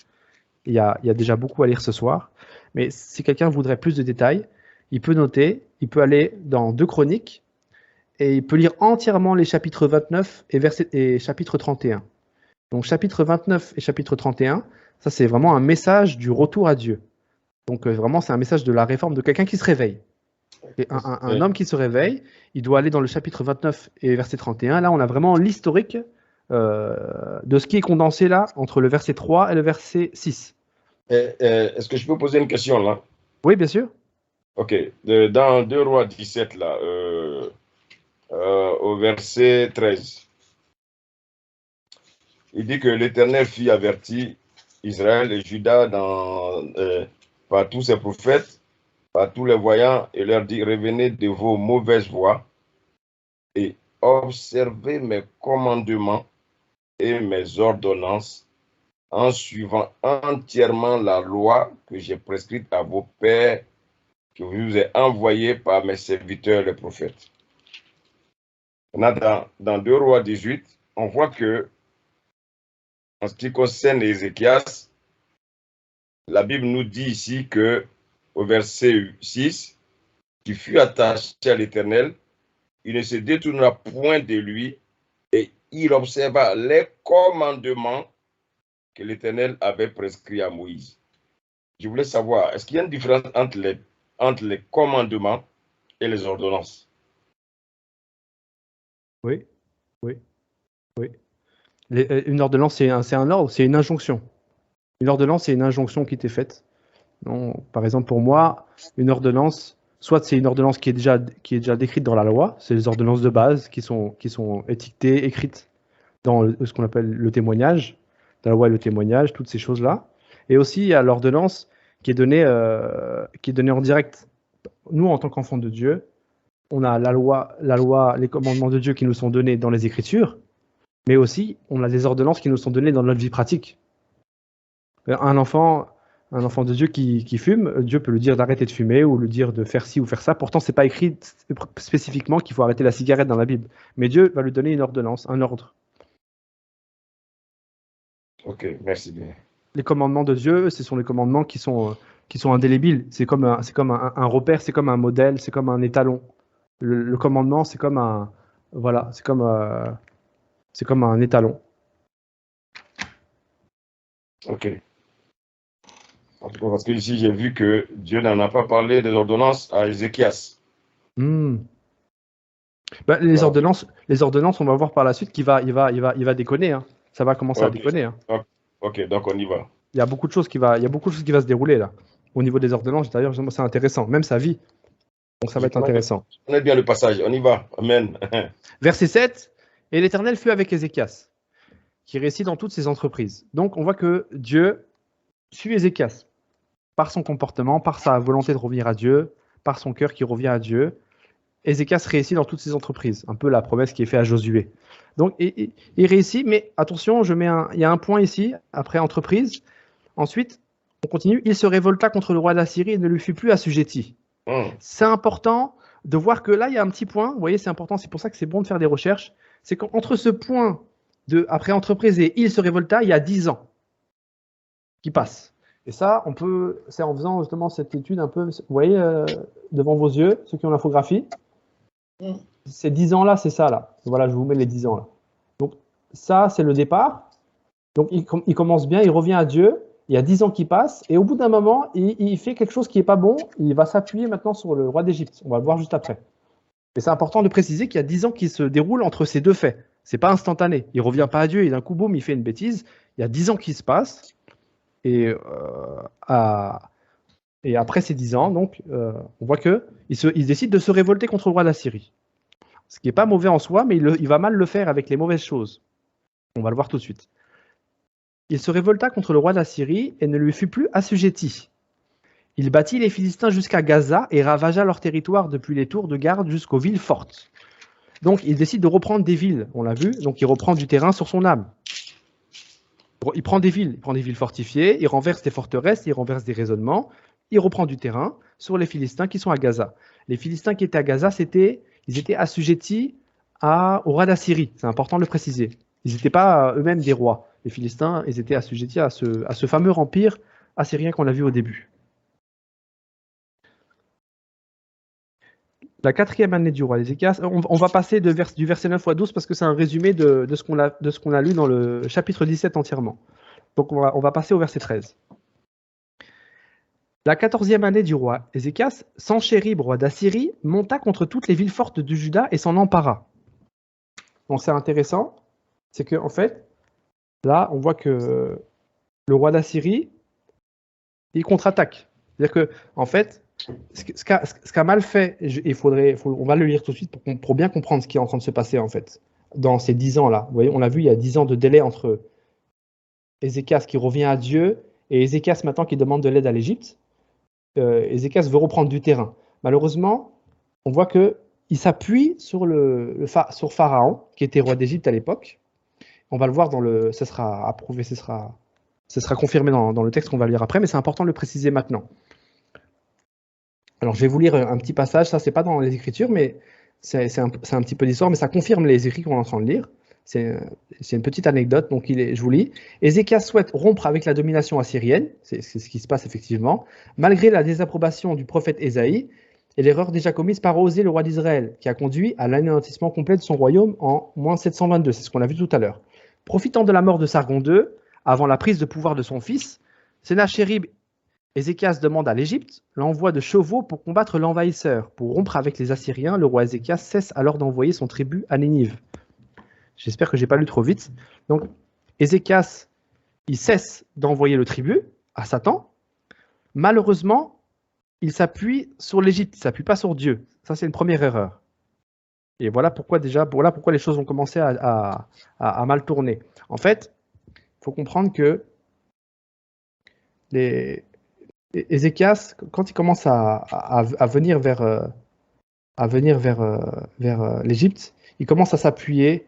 [SPEAKER 1] Il y a déjà beaucoup à lire ce soir. Mais si quelqu'un voudrait plus de détails, il peut noter, il peut aller dans 2 Chroniques, et il peut lire entièrement les chapitres 29 et chapitre 31. Donc chapitre 29 et chapitre 31, ça c'est vraiment un message du retour à Dieu. Donc vraiment c'est un message de la réforme de quelqu'un qui se réveille. Et un homme qui se réveille, il doit aller dans le chapitre 29 et verset 31. Là, on a vraiment l'historique de ce qui est condensé là entre le verset 3 et le verset 6.
[SPEAKER 2] Est-ce que je peux poser une question là?
[SPEAKER 1] Oui, bien sûr.
[SPEAKER 2] Ok. Dans 2 Rois 17, là, au verset 13, il dit que l'Éternel fit avertir Israël et Juda par tous ses prophètes, par tous les voyants, et leur dit, revenez de vos mauvaises voies et observez mes commandements et mes ordonnances en suivant entièrement la loi que j'ai prescrite à vos pères, que je vous ai envoyée par mes serviteurs les prophètes. Dans 2 Rois 18, on voit que, en ce qui concerne Ézéchias, la Bible nous dit ici que, au verset 6, qui fut attaché à l'Éternel, il ne se détourna point de lui et il observa les commandements que l'Éternel avait prescrits à Moïse. Je voulais savoir, est-ce qu'il y a une différence entre les commandements et les ordonnances?
[SPEAKER 1] Oui, oui, oui. Une ordonnance, c'est un ordre, c'est une injonction. Une ordonnance, c'est une injonction qui t'est faite. Non, par exemple, pour moi, une ordonnance, soit c'est une ordonnance qui est déjà décrite dans la loi, c'est les ordonnances de base qui sont étiquetées, écrites dans ce qu'on appelle le témoignage, dans la loi et le témoignage, toutes ces choses-là. Et aussi, il y a l'ordonnance qui est donnée en direct. Nous, en tant qu'enfants de Dieu, on a la loi, les commandements de Dieu qui nous sont donnés dans les Écritures, mais aussi, on a des ordonnances qui nous sont données dans notre vie pratique. Un enfant de Dieu qui fume, Dieu peut lui dire d'arrêter de fumer ou lui dire de faire ci ou faire ça. Pourtant, c'est pas écrit spécifiquement qu'il faut arrêter la cigarette dans la Bible. Mais Dieu va lui donner une ordonnance, un ordre.
[SPEAKER 2] Ok, merci bien.
[SPEAKER 1] Les commandements de Dieu, ce sont les commandements qui sont indélébiles. C'est comme un repère, c'est comme un modèle, c'est comme un étalon. Le commandement, c'est comme un étalon.
[SPEAKER 2] Ok. En tout cas, parce que ici, j'ai vu que Dieu n'en a pas parlé des ordonnances à Ézéchias.
[SPEAKER 1] Bah, les ordonnances, on va voir par la suite qu'il va déconner. Hein. Ça va commencer à déconner. Hein.
[SPEAKER 2] Ok, donc on y va.
[SPEAKER 1] Il y a beaucoup de choses qui va se dérouler là. Au niveau des ordonnances, d'ailleurs, c'est intéressant. Même sa vie. Donc ça va être intéressant.
[SPEAKER 2] On est bien le passage. On y va. Amen.
[SPEAKER 1] Verset 7. Et l'Éternel fut avec Ézéchias, qui réussit dans toutes ses entreprises. Donc on voit que Dieu suit Ézéchias par son comportement, par sa volonté de revenir à Dieu, par son cœur qui revient à Dieu. Ézéchias réussit dans toutes ses entreprises, un peu la promesse qui est faite à Josué. Donc il réussit, mais attention, il y a un point ici, après entreprise. Ensuite, on continue, il se révolta contre le roi d'Assyrie et ne lui fut plus assujetti. C'est important de voir que là, il y a un petit point, vous voyez, c'est important, c'est pour ça que c'est bon de faire des recherches, c'est qu'entre ce point de après entreprise et il se révolta, il y a 10 ans qui passent. Et ça, c'est en faisant justement cette étude un peu, vous voyez, devant vos yeux, ceux qui ont l'infographie, ces 10 ans-là, c'est ça, là. Voilà, je vous mets les 10 ans, là. Donc, ça, c'est le départ. Donc, il commence bien, il revient à Dieu, il y a 10 ans qui passent, et au bout d'un moment, il fait quelque chose qui n'est pas bon, il va s'appuyer maintenant sur le roi d'Égypte. On va le voir juste après. Et c'est important de préciser qu'il y a 10 ans qui se déroulent entre ces deux faits. C'est pas instantané. Il revient pas à Dieu, et d'un coup, boum, il fait une bêtise. Il y a 10 ans qui se passent, et après ces 10 ans, donc, on voit qu'il décide de se révolter contre le roi d'Assyrie. Ce qui n'est pas mauvais en soi, mais il va mal le faire avec les mauvaises choses. On va le voir tout de suite. Il se révolta contre le roi d'Assyrie et ne lui fut plus assujetti. Il battit les Philistins jusqu'à Gaza et ravagea leur territoire depuis les tours de garde jusqu'aux villes fortes. Donc, il décide de reprendre des villes, on l'a vu, donc il reprend du terrain sur son âme. Il prend des villes fortifiées, il renverse des forteresses, il renverse des raisonnements, il reprend du terrain sur les Philistins qui sont à Gaza. Les Philistins qui étaient à Gaza, ils étaient assujettis au roi d'Assyrie, c'est important de le préciser. Ils n'étaient pas eux-mêmes des rois. Les Philistins, ils étaient assujettis à ce fameux empire assyrien qu'on a vu au début. La 4e année du roi d'Ézéchias, on va passer du verset 9 à 12 parce que c'est un résumé de ce qu'on a lu dans le chapitre 17 entièrement. Donc on va passer au verset 13. La 14e année du roi Ézéchias, Sanchérib, roi d'Assyrie, monta contre toutes les villes fortes de Juda et s'en empara. Donc c'est intéressant, c'est que en fait, là, on voit que le roi d'Assyrie, il contre-attaque. C'est-à-dire que, en fait, ce qu'a mal fait, on va le lire tout de suite pour bien comprendre ce qui est en train de se passer, en fait, dans ces 10 ans-là. Vous voyez, on l'a vu, il y a 10 ans de délai entre Ézéchias qui revient à Dieu et Ézéchias maintenant qui demande de l'aide à l'Égypte. Ézéchias veut reprendre du terrain. Malheureusement, on voit qu'il s'appuie sur sur Pharaon, qui était roi d'Égypte à l'époque. On va le voir ce sera approuvé, ce sera confirmé dans le texte qu'on va lire après, mais c'est important de le préciser maintenant. Alors, je vais vous lire un petit passage, ça, c'est pas dans les Écritures, mais c'est un petit peu d'histoire, mais ça confirme les écrits qu'on est en train de lire. C'est une petite anecdote, donc je vous lis. Ézéchias souhaite rompre avec la domination assyrienne, c'est ce qui se passe effectivement, malgré la désapprobation du prophète Ésaïe et l'erreur déjà commise par Osée, le roi d'Israël, qui a conduit à l'anéantissement complet de son royaume en moins 722, c'est ce qu'on a vu tout à l'heure. Profitant de la mort de Sargon II, avant la prise de pouvoir de son fils, Sennachérib, Ézéchias demande à l'Égypte l'envoi de chevaux pour combattre l'envahisseur. Pour rompre avec les Assyriens, le roi Ézéchias cesse alors d'envoyer son tribut à Nénive. J'espère que je n'ai pas lu trop vite. Donc, Ézéchias, il cesse d'envoyer le tribut à Satan. Malheureusement, il s'appuie sur l'Égypte, il ne s'appuie pas sur Dieu. Ça, c'est une première erreur. Et voilà pourquoi les choses ont commencé à mal tourner. En fait, il faut comprendre que Ézéchias, quand il commence à venir vers l'Égypte, il commence à s'appuyer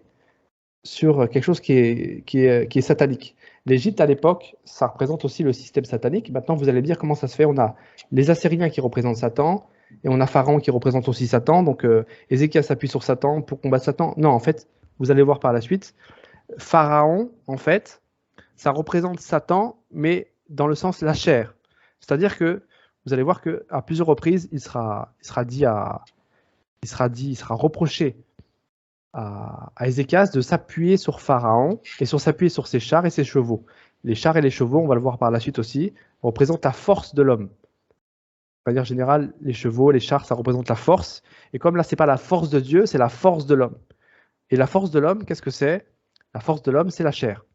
[SPEAKER 1] sur quelque chose qui est satanique. L'Égypte, à l'époque, ça représente aussi le système satanique. Maintenant, vous allez me dire comment ça se fait. On a les Assyriens qui représentent Satan, et on a Pharaon qui représente aussi Satan. Donc, Ézéchias s'appuie sur Satan pour combattre Satan. Non, en fait, vous allez voir par la suite, Pharaon, en fait, ça représente Satan, mais dans le sens la chair. C'est-à-dire que vous allez voir qu'à plusieurs reprises, il sera reproché à Ézéchias de s'appuyer sur Pharaon et s'appuyer sur ses chars et ses chevaux. Les chars et les chevaux, on va le voir par la suite aussi, représentent la force de l'homme. De manière générale, les chevaux, les chars, ça représente la force. Et comme là, c'est pas la force de Dieu, c'est la force de l'homme. Et la force de l'homme, qu'est-ce que c'est? La force de l'homme, c'est la chair.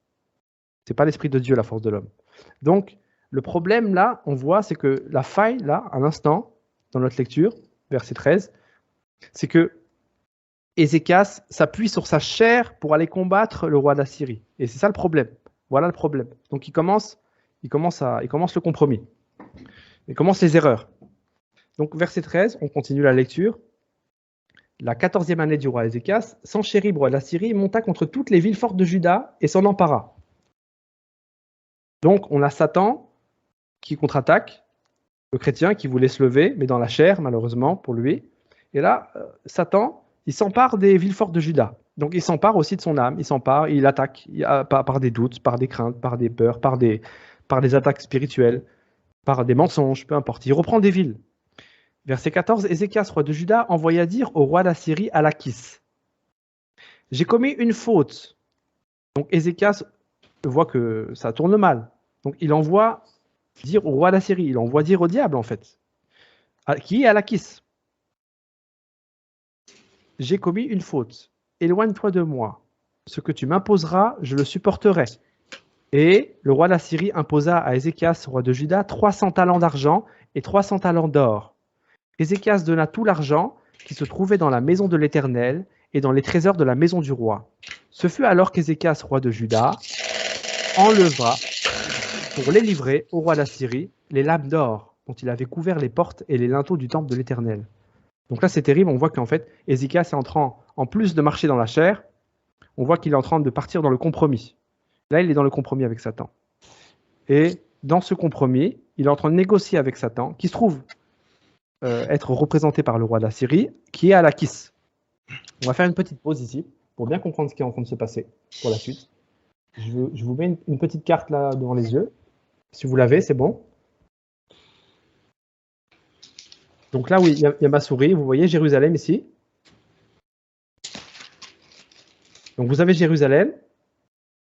[SPEAKER 1] C'est pas l'esprit de Dieu, la force de l'homme. Donc, le problème là, on voit, c'est que la faille là, à l'instant, dans notre lecture, verset 13, c'est que Ézéchias s'appuie sur sa chair pour aller combattre le roi d'Assyrie. Et c'est ça le problème. Voilà le problème. Donc il commence le compromis. Il commence les erreurs. Donc verset 13, on continue la lecture. La 14e année du roi Ézéchias, Sanchérib, roi d'Assyrie, monta contre toutes les villes fortes de Juda et s'en empara. Donc on a Satan qui contre-attaque, le chrétien qui voulait se lever, mais dans la chair, malheureusement pour lui. Et là, Satan, il s'empare des villes fortes de Juda. Donc il s'empare aussi de son âme, il attaque par des doutes, par des craintes, par des peurs, par des attaques spirituelles, par des mensonges, peu importe. Il reprend des villes. Verset 14, Ézéchias, roi de Juda, envoya dire au roi d'Assyrie à Lachis, « J'ai commis une faute. » Donc Ézéchias voit que ça tourne mal. Donc il envoie dire au roi d'Assyrie, il envoie dire au diable en fait, qui est à Lachis. J'ai commis une faute. Éloigne-toi de moi. Ce que tu m'imposeras, je le supporterai. Et le roi d'Assyrie imposa à Ézéchias, roi de Juda, 300 talents d'argent et 300 talents d'or. Ézéchias donna tout l'argent qui se trouvait dans la maison de l'Éternel et dans les trésors de la maison du roi. Ce fut alors qu'Ézéchias, roi de Juda, enleva pour les livrer au roi d'Assyrie les lames d'or dont il avait couvert les portes et les linteaux du temple de l'Éternel. Donc là, c'est terrible. On voit qu'en fait, Ézéchias est en train, en plus de marcher dans la chair, on voit qu'il est en train de partir dans le compromis. Là, il est dans le compromis avec Satan. Et dans ce compromis, il est en train de négocier avec Satan, qui se trouve être représenté par le roi d'Assyrie, qui est à Lachis. On va faire une petite pause ici, pour bien comprendre ce qui est en train de se passer pour la suite. Je vous mets une petite carte là devant les yeux. Si vous l'avez, c'est bon. Donc là, oui, il y a ma souris. Vous voyez Jérusalem ici. Donc vous avez Jérusalem.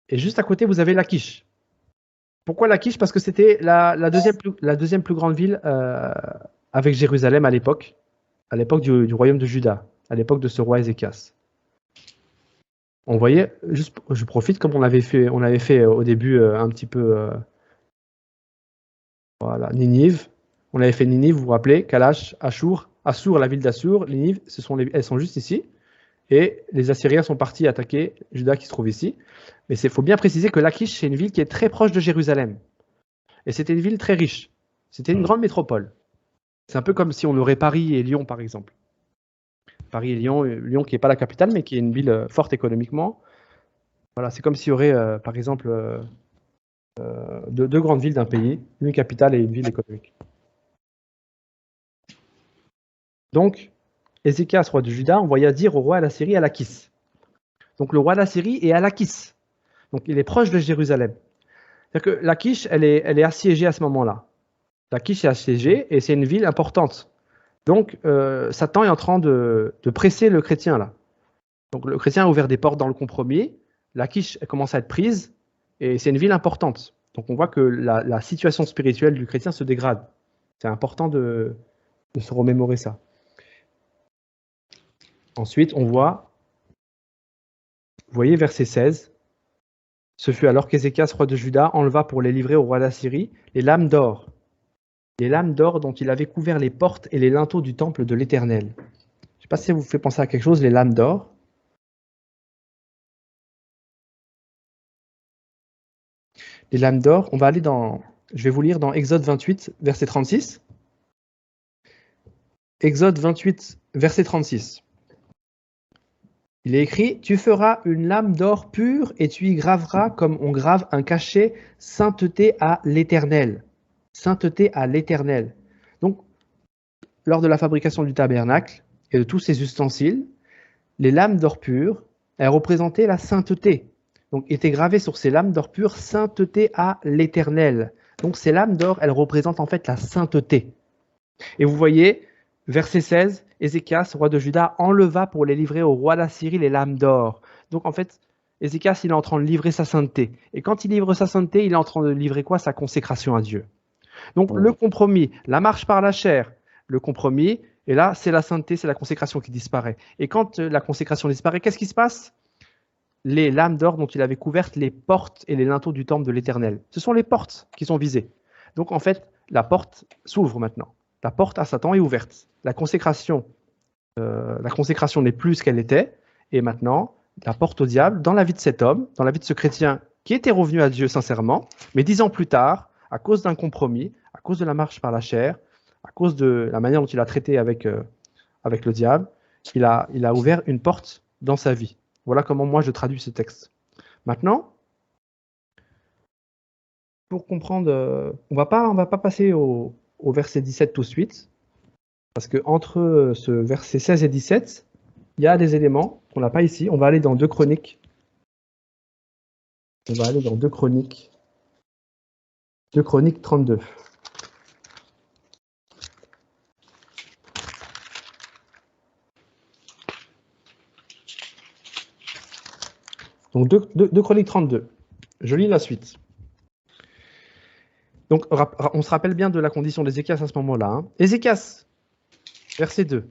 [SPEAKER 1] Et juste à côté, vous avez Lachish. Pourquoi Lachish? Parce que c'était la deuxième plus grande ville avec Jérusalem à l'époque du royaume de Juda, à l'époque de ce roi Ézéchias. On voyait, juste, je profite comme on avait fait au début un petit peu, voilà, Ninive. On avait fait Ninive, vous vous rappelez, Kalash, Assur, la ville d'Assur, Ninive, elles sont juste ici. Et les Assyriens sont partis attaquer Juda qui se trouve ici. Mais il faut bien préciser que Lachish, c'est une ville qui est très proche de Jérusalem. Et c'était une ville très riche. C'était une grande métropole. C'est un peu comme si on aurait Paris et Lyon, par exemple. Paris et Lyon, Lyon qui n'est pas la capitale, mais qui est une ville forte économiquement. Voilà, c'est comme s'il y aurait, par exemple, deux grandes villes d'un pays, une capitale et une ville économique. Donc, Ézéchias, roi de Juda, envoya dire au roi d'Assyrie à Lachish. Donc, le roi d'Assyrie est à Lachish. Donc, il est proche de Jérusalem. C'est-à-dire que Lachish, elle est assiégée à ce moment-là. Lachish est assiégée et c'est une ville importante. Donc, Satan est en train de presser le chrétien là. Donc, le chrétien a ouvert des portes dans le compromis. Lachish commence à être prise et c'est une ville importante. Donc, on voit que la situation spirituelle du chrétien se dégrade. C'est important de se remémorer ça. Ensuite, on voit, vous voyez, verset 16. Ce fut alors qu'Ézéchias, roi de Juda, enleva pour les livrer au roi d'Assyrie les lames d'or. Les lames d'or dont il avait couvert les portes et les linteaux du temple de l'Éternel. Je ne sais pas si ça vous fait penser à quelque chose, les lames d'or. Les lames d'or, on va aller je vais vous lire dans Exode 28, verset 36. Exode 28, verset 36. Il est écrit « Tu feras une lame d'or pure et tu y graveras comme on grave un cachet, sainteté à l'Éternel. » Sainteté à l'Éternel. Donc, lors de la fabrication du tabernacle et de tous ses ustensiles, les lames d'or pur, elles représentaient la sainteté. Donc, étaient gravées sur ces lames d'or pur, sainteté à l'Éternel. Donc, ces lames d'or, elles représentent en fait la sainteté. Et vous voyez, verset 16, Ézéchias, roi de Juda, enleva pour les livrer au roi d'Assyrie les lames d'or. Donc, en fait, Ézéchias, il est en train de livrer sa sainteté. Et quand il livre sa sainteté, il est en train de livrer quoi? Sa consécration à Dieu. Donc, le compromis, la marche par la chair, le compromis, et là, c'est la sainteté, c'est la consécration qui disparaît. Et quand la consécration disparaît, qu'est-ce qui se passe? Les lames d'or dont il avait couvertes les portes et les linteaux du temple de l'Éternel. Ce sont les portes qui sont visées. Donc, en fait, la porte s'ouvre maintenant. La porte à Satan est ouverte. La consécration n'est plus ce qu'elle était. Et maintenant, la porte au diable, dans la vie de cet homme, dans la vie de ce chrétien qui était revenu à Dieu sincèrement, mais 10 ans plus tard, à cause d'un compromis, à cause de la marche par la chair, à cause de la manière dont il a traité avec le diable, il a ouvert une porte dans sa vie. Voilà comment moi je traduis ce texte. Maintenant, pour comprendre, on va pas passer au verset 17 tout de suite, parce que entre ce verset 16 et 17, il y a des éléments qu'on n'a pas ici. On va aller dans 2 Chroniques. On va aller dans 2 Chroniques. 2 Chroniques 32. Donc 2 Chroniques 32. Je lis la suite. Donc on se rappelle bien de la condition d'Ézéchias à ce moment-là. Hein. Ézéchias, verset 2.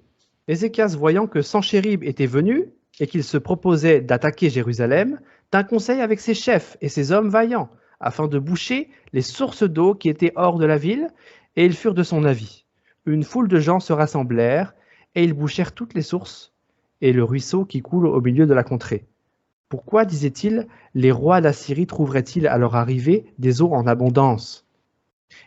[SPEAKER 1] Ézéchias, voyant que Sanchérib était venu et qu'il se proposait d'attaquer Jérusalem, tint conseil avec ses chefs et ses hommes vaillants, afin de boucher les sources d'eau qui étaient hors de la ville, et ils furent de son avis. Une foule de gens se rassemblèrent, et ils bouchèrent toutes les sources, et le ruisseau qui coule au milieu de la contrée. Pourquoi, disait-il, les rois d'Assyrie trouveraient-ils à leur arrivée des eaux en abondance?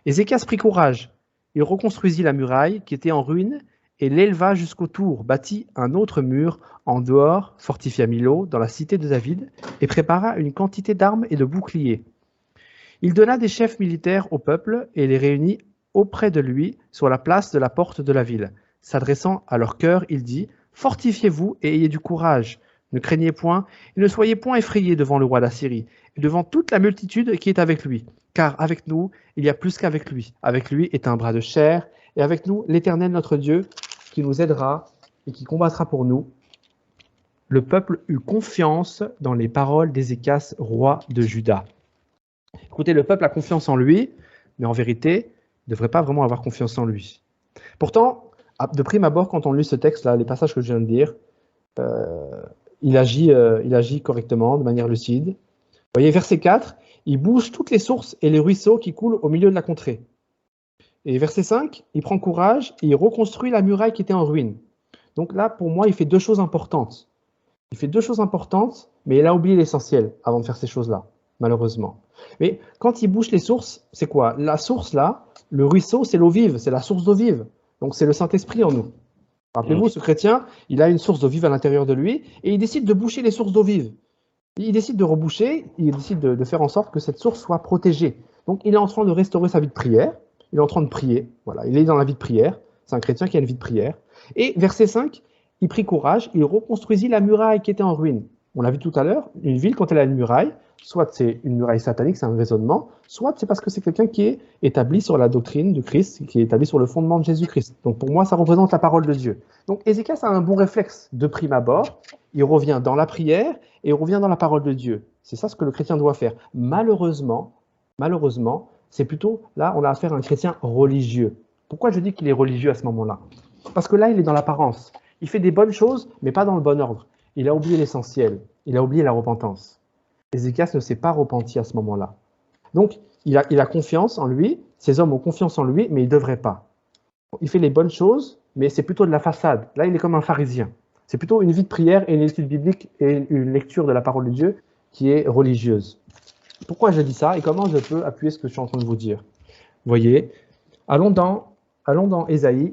[SPEAKER 1] Ézéchias prit courage. Il reconstruisit la muraille qui était en ruine et l'éleva jusqu'au tour, bâtit un autre mur en dehors, fortifia Milo, dans la cité de David, et prépara une quantité d'armes et de boucliers. Il donna des chefs militaires au peuple et les réunit auprès de lui sur la place de la porte de la ville. S'adressant à leur cœur, il dit « Fortifiez-vous et ayez du courage. Ne craignez point et ne soyez point effrayés devant le roi d'Assyrie et devant toute la multitude qui est avec lui. Car avec nous, il y a plus qu'avec lui. Avec lui est un bras de chair et avec nous l'Éternel notre Dieu qui nous aidera et qui combattra pour nous. » Le peuple eut confiance dans les paroles d'Ézéchias, roi de Juda. Écoutez, le peuple a confiance en lui, mais en vérité, il ne devrait pas vraiment avoir confiance en lui. Pourtant, de prime abord, quand on lit ce texte-là, les passages que je viens de dire, il agit correctement, de manière lucide. Vous voyez, verset 4, il bouge toutes les sources et les ruisseaux qui coulent au milieu de la contrée. Et verset 5, il prend courage et il reconstruit la muraille qui était en ruine. Donc là, pour moi, il fait deux choses importantes. Il fait deux choses importantes, mais il a oublié l'essentiel avant de faire ces choses-là, malheureusement. Mais quand il bouge les sources, c'est quoi? La source, là, le ruisseau, c'est l'eau vive, c'est la source d'eau vive. Donc c'est le Saint-Esprit en nous. Rappelez-vous, ce chrétien, il a une source d'eau vive à l'intérieur de lui et il décide de boucher les sources d'eau vive. Il décide de reboucher, il décide de faire en sorte que cette source soit protégée. Donc il est en train de restaurer sa vie de prière, il est en train de prier, voilà, il est dans la vie de prière, c'est un chrétien qui a une vie de prière. Et verset 5, il prit courage, il reconstruisit la muraille qui était en ruine. On l'a vu tout à l'heure, une ville, quand elle a une muraille, soit c'est une muraille satanique, c'est un raisonnement, soit c'est parce que c'est quelqu'un qui est établi sur la doctrine de Christ, qui est établi sur le fondement de Jésus-Christ. Donc pour moi, ça représente la parole de Dieu. Donc Ézéchias a un bon réflexe de prime abord, il revient dans la prière et il revient dans la parole de Dieu. C'est ça ce que le chrétien doit faire. Malheureusement, c'est plutôt, là, on a affaire à un chrétien religieux. Pourquoi je dis qu'il est religieux à ce moment-là? Parce que là, il est dans l'apparence. Il fait des bonnes choses, mais pas dans le bon ordre. Il a oublié l'essentiel. Il a oublié la repentance. Ézéchias ne s'est pas repenti à ce moment-là. Donc, il a confiance en lui. Ces hommes ont confiance en lui, mais il ne devrait pas. Il fait les bonnes choses, mais c'est plutôt de la façade. Là, il est comme un pharisien. C'est plutôt une vie de prière et une étude biblique et une lecture de la parole de Dieu qui est religieuse. Pourquoi je dis ça et comment je peux appuyer ce que je suis en train de vous dire? Vous voyez, allons dans Ésaïe.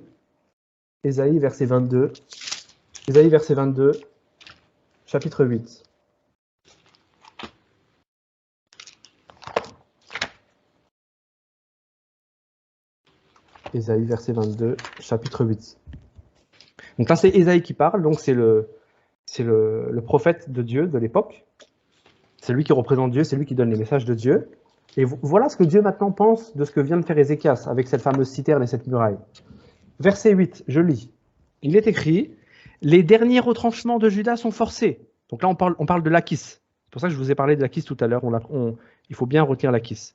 [SPEAKER 1] Ésaïe, verset 22. Ésaïe, verset 22, chapitre 8. Ésaïe, verset 22, chapitre 8. Donc là, c'est Ésaïe qui parle, donc c'est le prophète de Dieu de l'époque. C'est lui qui représente Dieu, c'est lui qui donne les messages de Dieu. Et voilà ce que Dieu maintenant pense de ce que vient de faire Ézéchias avec cette fameuse citerne et cette muraille. Verset 8, je lis. Il est écrit, « Les derniers retranchements de Juda sont forcés. » Donc là, on parle de l'Akis. C'est pour ça que je vous ai parlé de l'Akis tout à l'heure. Il faut bien retenir l'Akis.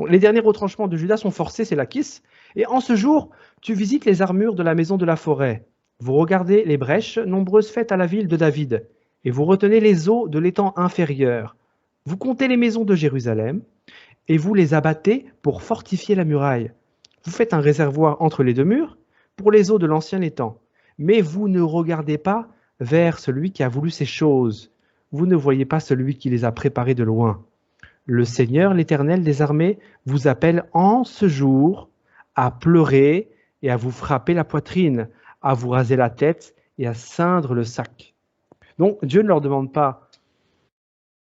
[SPEAKER 1] Les derniers retranchements de Juda sont forcés, c'est l'Akis. Et en ce jour, tu visites les armures de la maison de la forêt. Vous regardez les brèches nombreuses faites à la ville de David. Et vous retenez les eaux de l'étang inférieur. Vous comptez les maisons de Jérusalem. Et vous les abattez pour fortifier la muraille. Vous faites un réservoir entre les deux murs pour les eaux de l'ancien étang. Mais vous ne regardez pas vers celui qui a voulu ces choses. Vous ne voyez pas celui qui les a préparées de loin. Le Seigneur, l'Éternel des armées, vous appelle en ce jour à pleurer et à vous frapper la poitrine, à vous raser la tête et à ceindre le sac. Donc Dieu ne leur demande pas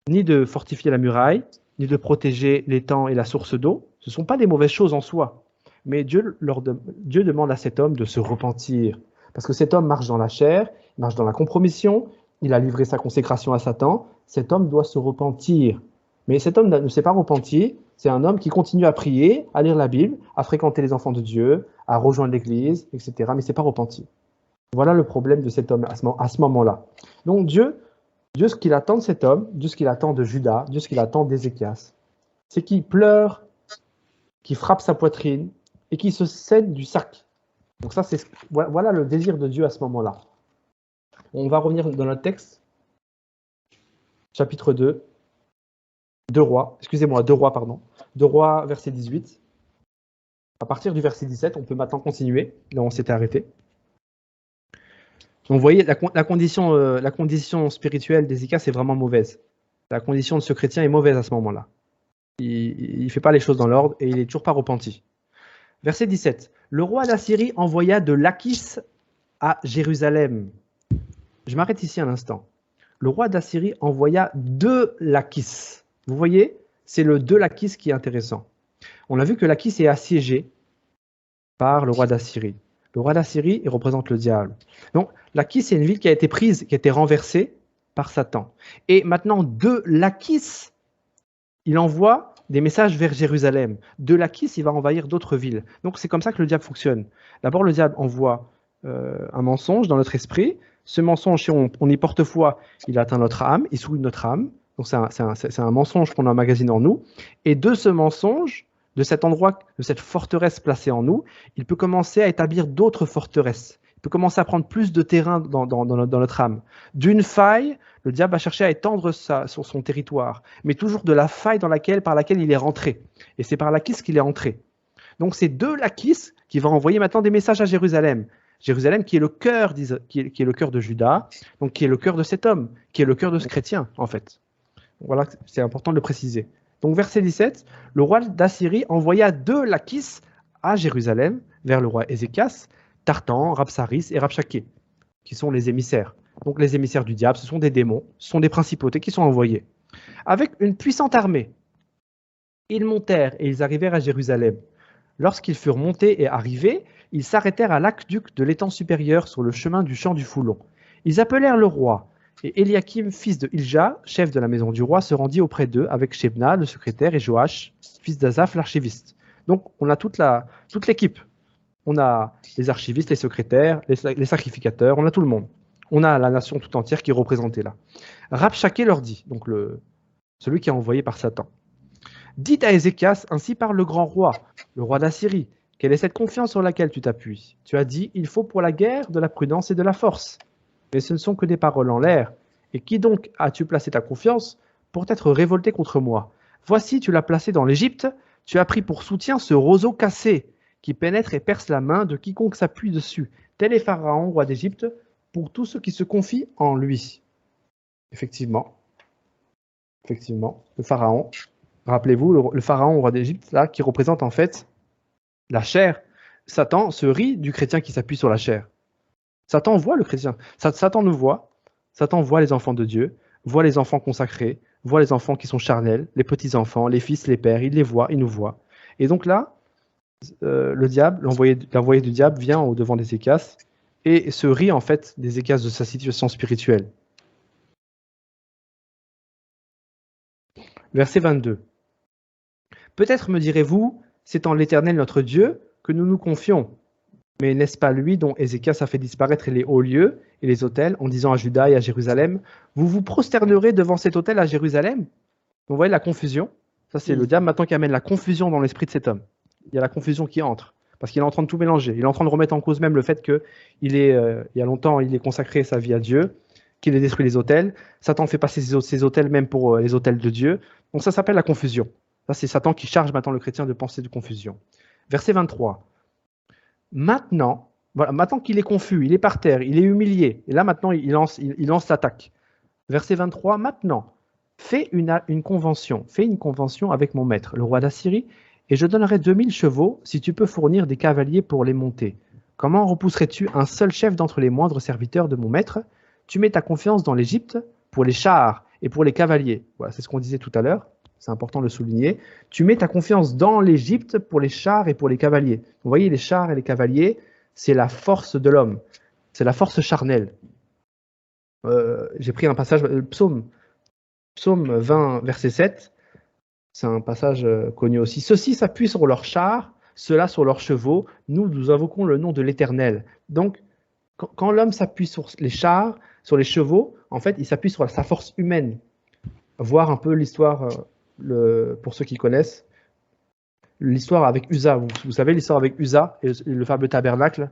[SPEAKER 1] ni de fortifier la muraille, ni de protéger l'étang et la source d'eau. Ce ne sont pas des mauvaises choses en soi. Mais Dieu demande à cet homme de se repentir. Parce que cet homme marche dans la chair, il marche dans la compromission, il a livré sa consécration à Satan. Cet homme doit se repentir. Mais cet homme ne s'est pas repenti. C'est un homme qui continue à prier, à lire la Bible, à fréquenter les enfants de Dieu, à rejoindre l'Église, etc. Mais il ne s'est pas repenti. Voilà le problème de cet homme à ce moment-là. Donc Dieu, ce qu'il attend de cet homme, Dieu ce qu'il attend de Judas, Dieu ce qu'il attend d'Ézéchias, c'est qu'il pleure, qu'il frappe sa poitrine et qu'il se saigne du sac. Donc ça, voilà le désir de Dieu à ce moment-là. On va revenir dans notre texte, chapitre 2, 2 Rois, verset 18. À partir du verset 17, on peut maintenant continuer, là où on s'était arrêté. Donc vous voyez, la condition spirituelle d'Ézéchias est vraiment mauvaise. La condition de ce chrétien est mauvaise à ce moment-là. Il ne fait pas les choses dans l'ordre et il n'est toujours pas repenti. Verset 17. Le roi d'Assyrie envoya de Lakhis à Jérusalem. Je m'arrête ici un instant. Le roi d'Assyrie envoya de Lakhis. Vous voyez, c'est le de Lakhis qui est intéressant. On a vu que Lakhis est assiégé par le roi d'Assyrie. Le roi d'Assyrie, il représente le diable. Donc, Lakhis, c'est une ville qui a été prise, qui a été renversée par Satan. Et maintenant, de Lakhis, il envoie des messages vers Jérusalem. De Lakhis, il va envahir d'autres villes. Donc, c'est comme ça que le diable fonctionne. D'abord, le diable envoie un mensonge dans notre esprit. Ce mensonge, si on y porte foi, il atteint notre âme, il souille notre âme. Donc c'est un mensonge qu'on emmagasine en nous. Et de ce mensonge, de cet endroit, de cette forteresse placée en nous, il peut commencer à établir d'autres forteresses. Il peut commencer à prendre plus de terrain dans notre âme. D'une faille, le diable va chercher à étendre sur son territoire, mais toujours de la faille par laquelle il est rentré. Et c'est par Lachis qu'il est entré. Donc c'est de Lachis qui va envoyer maintenant des messages à Jérusalem. Jérusalem qui est le cœur, qui est le cœur de Juda, donc qui est le cœur de cet homme, qui est le cœur de ce chrétien, en fait. Voilà, c'est important de le préciser. Donc verset 17, le roi d'Assyrie envoya de Lachis à Jérusalem, vers le roi Ézéchias, Tartan, Rabsaris et Rabshaké, qui sont les émissaires. Donc les émissaires du diable, ce sont des démons, ce sont des principautés qui sont envoyés. Avec une puissante armée, ils montèrent et ils arrivèrent à Jérusalem. Lorsqu'ils furent montés et arrivés, ils s'arrêtèrent à l'aqueduc de l'étang supérieur sur le chemin du champ du Foulon. Ils appelèrent le roi, et Eliakim, fils de Hilja, chef de la maison du roi, se rendit auprès d'eux avec Shebna, le secrétaire, et Joach, fils d'Azaph, l'archiviste. Donc on a toute l'équipe. On a les archivistes, les secrétaires, les sacrificateurs, on a tout le monde. On a la nation tout entière qui est représentée là. Rabshaké leur dit, donc celui qui est envoyé par Satan, dites à Ézéchias, ainsi parle le grand roi, le roi d'Assyrie, quelle est cette confiance sur laquelle tu t'appuies? Tu as dit, il faut pour la guerre de la prudence et de la force. Mais ce ne sont que des paroles en l'air. Et qui donc as-tu placé ta confiance pour t'être révolté contre moi? Voici, tu l'as placé dans l'Égypte, tu as pris pour soutien ce roseau cassé, qui pénètre et perce la main de quiconque s'appuie dessus. Tel est Pharaon, roi d'Égypte, pour tous ceux qui se confient en lui. Effectivement, le Pharaon, rappelez-vous, le Pharaon, roi d'Égypte, là, qui représente en fait la chair. Satan se rit du chrétien qui s'appuie sur la chair. Satan voit le chrétien. Satan nous voit. Satan voit les enfants de Dieu, voit les enfants consacrés, voit les enfants qui sont charnels, les petits-enfants, les fils, les pères. Il les voit, il nous voit. Et donc là, le diable, l'envoyé du diable vient au devant d'Ézéchias et se rit en fait d'Ézéchias de sa situation spirituelle. Verset 22. Peut-être me direz-vous, c'est en l'Éternel notre Dieu que nous nous confions. Mais n'est-ce pas lui dont Ézéchias a fait disparaître les hauts lieux et les autels en disant à Juda et à Jérusalem, vous vous prosternerez devant cet autel à Jérusalem? Vous voyez la confusion? Ça, c'est le diable maintenant qui amène la confusion dans l'esprit de cet homme. Il y a la confusion qui entre, parce qu'il est en train de tout mélanger. Il est en train de remettre en cause même le fait qu'il il y a longtemps, il ait consacré sa vie à Dieu, qu'il ait détruit les autels. Satan fait passer ces autels même pour les autels de Dieu. Donc ça s'appelle la confusion. Ça, c'est Satan qui charge maintenant le chrétien de penser de confusion. Verset 23. Maintenant, voilà, maintenant qu'il est confus, il est par terre, il est humilié, et là maintenant il lance l'attaque. Verset 23, maintenant, fais une convention avec mon maître, le roi d'Assyrie, et je donnerai 2000 chevaux si tu peux fournir des cavaliers pour les monter. Comment repousserais-tu un seul chef d'entre les moindres serviteurs de mon maître? Tu mets ta confiance dans l'Égypte pour les chars et pour les cavaliers. Voilà, c'est ce qu'on disait tout à l'heure. C'est important de le souligner. Tu mets ta confiance dans l'Égypte pour les chars et pour les cavaliers. Vous voyez, les chars et les cavaliers, c'est la force de l'homme. C'est la force charnelle. J'ai pris un passage, Psaume 20, verset 7. C'est un passage connu aussi. Ceux-ci s'appuient sur leurs chars, ceux-là sur leurs chevaux. Nous invoquons le nom de l'Éternel. Donc, quand l'homme s'appuie sur les chars, sur les chevaux, en fait, il s'appuie sur sa force humaine. Voir un peu l'histoire... pour ceux qui connaissent, l'histoire avec Uza. Vous savez l'histoire avec Uza et le fameux tabernacle.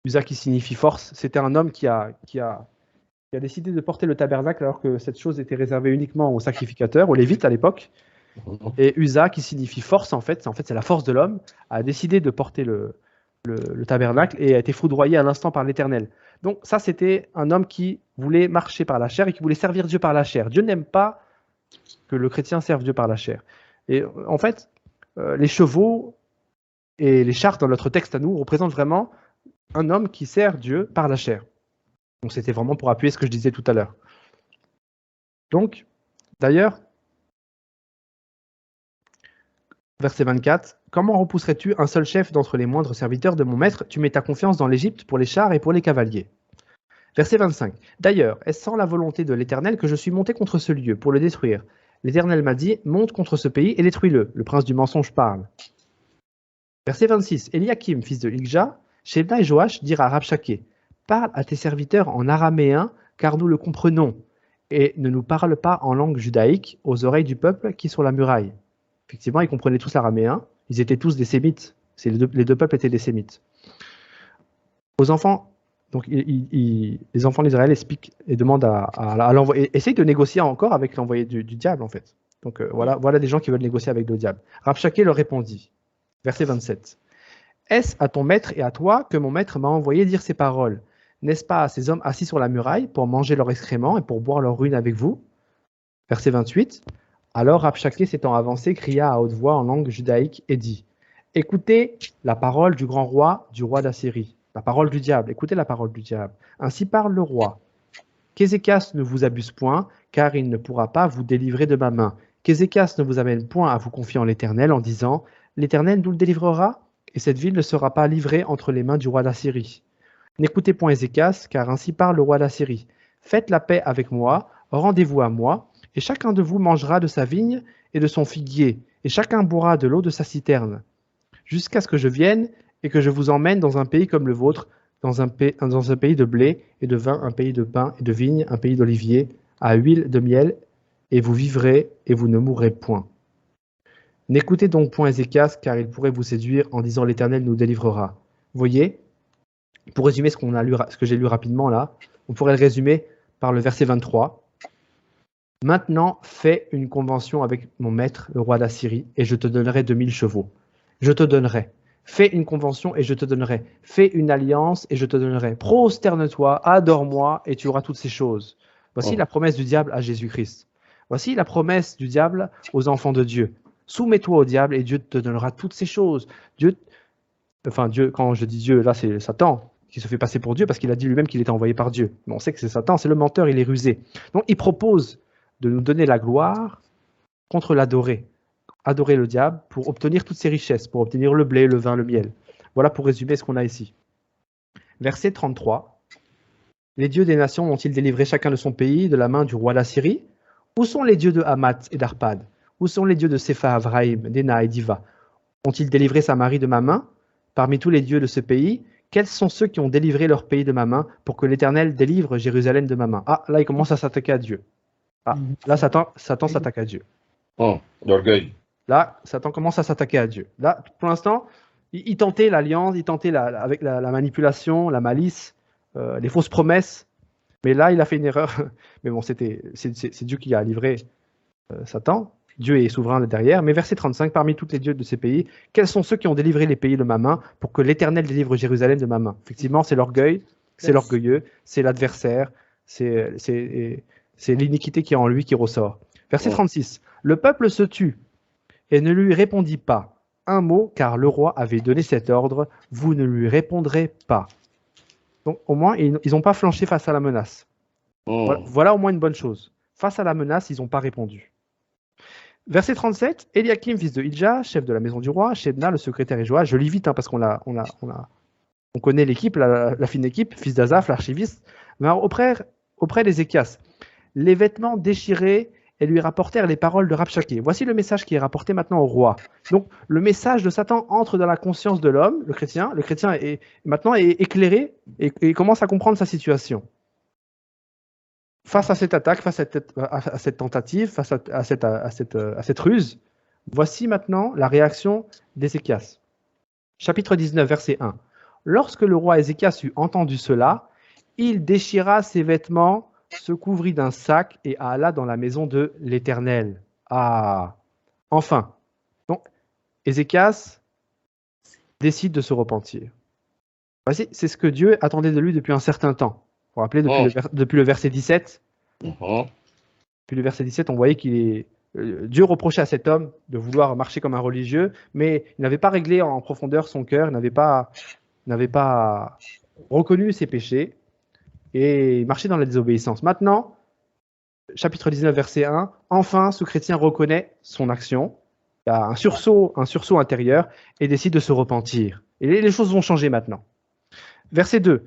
[SPEAKER 1] Uza qui signifie force. C'était un homme qui a décidé de porter le tabernacle alors que cette chose était réservée uniquement aux sacrificateurs, aux lévites à l'époque. Et Uza qui signifie force en fait c'est la force de l'homme, a décidé de porter le tabernacle et a été foudroyé à l'instant par l'Éternel. Donc ça c'était un homme qui voulait marcher par la chair et qui voulait servir Dieu par la chair. Dieu n'aime pas que le chrétien serve Dieu par la chair. Et en fait, les chevaux et les chars dans notre texte à nous représentent vraiment un homme qui sert Dieu par la chair. Donc c'était vraiment pour appuyer ce que je disais tout à l'heure. Donc, d'ailleurs, verset 24, comment repousserais-tu un seul chef d'entre les moindres serviteurs de mon maître? Tu mets ta confiance dans l'Égypte pour les chars et pour les cavaliers. Verset 25. D'ailleurs, est-ce sans la volonté de l'Éternel que je suis monté contre ce lieu pour le détruire? L'Éternel m'a dit, monte contre ce pays et détruis-le. Le prince du mensonge parle. Verset 26. Eliakim, fils de Hilja, Shebna et Joach dirent à Rabshaké, parle à tes serviteurs en araméen, car nous le comprenons. et ne nous parle pas en langue judaïque aux oreilles du peuple qui est sur la muraille. Effectivement, ils comprenaient tous l'araméen, ils étaient tous des sémites, les deux peuples étaient des sémites. Aux enfants, donc les enfants d'Israël expliquent et demandent à l'envoyé, essayent de négocier encore avec l'envoyé du diable en fait. Donc voilà des gens qui veulent négocier avec le diable. Rabshakeh leur répondit, verset 27. Est-ce à ton maître et à toi que mon maître m'a envoyé dire ces paroles? N'est-ce pas à ces hommes assis sur la muraille pour manger leurs excréments et pour boire leur ruine avec vous? Verset 28. Alors Rabshakeh s'étant avancé cria à haute voix en langue judaïque et dit, écoutez la parole du grand roi, du roi d'Assyrie. La parole du diable, écoutez la parole du diable. Ainsi parle le roi. Qu'Ézéchias ne vous abuse point, car il ne pourra pas vous délivrer de ma main. Qu'Ézéchias ne vous amène point à vous confier en l'Éternel en disant, l'Éternel nous le délivrera, et cette ville ne sera pas livrée entre les mains du roi d'Assyrie. N'écoutez point Ézéchias, car ainsi parle le roi d'Assyrie. Faites la paix avec moi, rendez-vous à moi, et chacun de vous mangera de sa vigne et de son figuier, et chacun boira de l'eau de sa citerne, jusqu'à ce que je vienne et que je vous emmène dans un pays comme le vôtre, dans un pays de blé et de vin, un pays de pain et de vigne, un pays d'olivier, à huile de miel, et vous vivrez et vous ne mourrez point. N'écoutez donc point Ézéchias, car il pourrait vous séduire en disant l'Éternel nous délivrera. Voyez, pour résumer ce que j'ai lu rapidement là, on pourrait le résumer par le verset 23. Maintenant, fais une convention avec mon maître, le roi d'Assyrie, et je te donnerai 2000 chevaux. Je te donnerai. Fais une convention et je te donnerai. Fais une alliance et je te donnerai. Prosterne-toi, adore-moi et tu auras toutes ces choses. Voici la promesse du diable à Jésus-Christ. Voici la promesse du diable aux enfants de Dieu. Soumets-toi au diable et Dieu te donnera toutes ces choses. Dieu, quand je dis Dieu, là c'est Satan qui se fait passer pour Dieu parce qu'il a dit lui-même qu'il était envoyé par Dieu. Mais on sait que c'est Satan, c'est le menteur, il est rusé. Donc il propose de nous donner la gloire contre l'adorer. Adorer le diable pour obtenir toutes ses richesses, pour obtenir le blé, le vin, le miel. Voilà pour résumer ce qu'on a ici. Verset 33. Les dieux des nations ont-ils délivré chacun de son pays de la main du roi d'Assyrie? Où sont les dieux de Hamath et d'Arpad? Où sont les dieux de Sepha-Avraïm, d'Ena et d'Iva? Ont-ils délivré Samarie de ma main? Parmi tous les dieux de ce pays, quels sont ceux qui ont délivré leur pays de ma main pour que l'Éternel délivre Jérusalem de ma main? Ah, là, il commence à s'attaquer à Dieu. Ah, là, Satan s'attaque à Dieu.
[SPEAKER 2] L'orgueil.
[SPEAKER 1] Là, Satan commence à s'attaquer à Dieu. Là, pour l'instant, il tentait l'alliance, il tentait avec la manipulation, la malice, les fausses promesses. Mais là, il a fait une erreur. Mais bon, c'est Dieu qui a livré Satan. Dieu est souverain derrière. Mais verset 35, parmi tous les dieux de ces pays, quels sont ceux qui ont délivré les pays de ma main pour que l'Éternel délivre Jérusalem de ma main? Effectivement, c'est l'orgueil, c'est l'orgueilleux, c'est l'adversaire, c'est l'iniquité qui est en lui qui ressort. Verset 36, le peuple se tut et ne lui répondit pas un mot, car le roi avait donné cet ordre, vous ne lui répondrez pas. Donc au moins, ils n'ont pas flanché face à la menace. Voilà au moins une bonne chose. Face à la menace, ils n'ont pas répondu. Verset 37, Eliakim, fils de Hilja, chef de la maison du roi, Shebna, le secrétaire et Joas, je lis vite parce qu'on connaît l'équipe, la fine équipe, fils d'Azaph, l'archiviste, auprès d'Ézéchias, les vêtements déchirés et lui rapportèrent les paroles de Rabshakeh. Voici le message qui est rapporté maintenant au roi. Donc, le message de Satan entre dans la conscience de l'homme, le chrétien est maintenant éclairé et commence à comprendre sa situation. Face à cette attaque, face à cette tentative, face à cette ruse, voici maintenant la réaction d'Ézéchias. Chapitre 19, verset 1. Lorsque le roi Ézéchias eut entendu cela, il déchira ses vêtements, se couvrit d'un sac et alla dans la maison de l'Éternel. Ah, enfin. Donc, Ézéchias décide de se repentir. Voici, c'est ce que Dieu attendait de lui depuis un certain temps. Vous vous rappelez, depuis le verset 17, Depuis le verset 17, on voyait Dieu reprochait à cet homme de vouloir marcher comme un religieux, mais il n'avait pas réglé en profondeur son cœur, il n'avait pas reconnu ses péchés et il marchait dans la désobéissance. Maintenant, chapitre 19, verset 1, enfin, ce chrétien reconnaît son action, il y a un sursaut intérieur et décide de se repentir. Et les choses vont changer maintenant. Verset 2,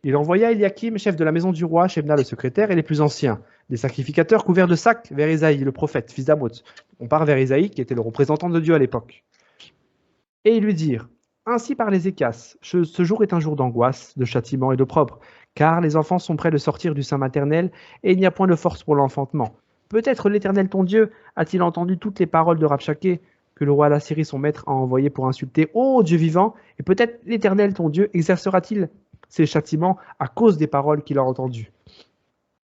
[SPEAKER 1] il envoya Eliakim, chef de la maison du roi, Shebna le secrétaire et les plus anciens, des sacrificateurs couverts de sacs vers Isaïe, le prophète, fils d'Amoth. On part vers Isaïe, qui était le représentant de Dieu à l'époque. Et ils lui dirent, ainsi parle Ézéchias, ce jour est un jour d'angoisse, de châtiment et d'opprobre, Car les enfants sont près de sortir du sein maternel, et il n'y a point de force pour l'enfantement. Peut-être l'Éternel ton Dieu a-t-il entendu toutes les paroles de Rabshakeh que le roi d'Assyrie, son maître, a envoyé pour insulter ô Dieu vivant, et peut-être l'Éternel ton Dieu exercera-t-il ses châtiments à cause des paroles qu'il a entendues.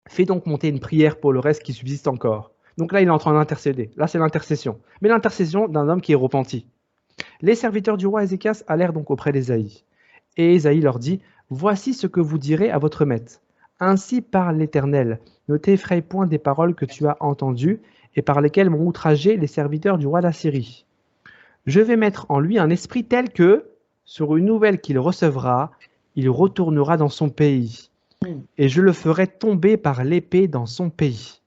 [SPEAKER 1] Fais donc monter une prière pour le reste qui subsiste encore. Donc là, il est en train d'intercéder. Là, c'est l'intercession. Mais l'intercession d'un homme qui est repenti. Les serviteurs du roi Ézéchias allèrent donc auprès d'Ésaïe. Et Ésaïe leur dit, « Voici ce que vous direz à votre maître. Ainsi parle l'Éternel. Ne t'effraie point des paroles que tu as entendues et par lesquelles m'ont outragé les serviteurs du roi d'Assyrie. Je vais mettre en lui un esprit tel que, sur une nouvelle qu'il recevra, il retournera dans son pays. Et je le ferai tomber par l'épée dans son pays. »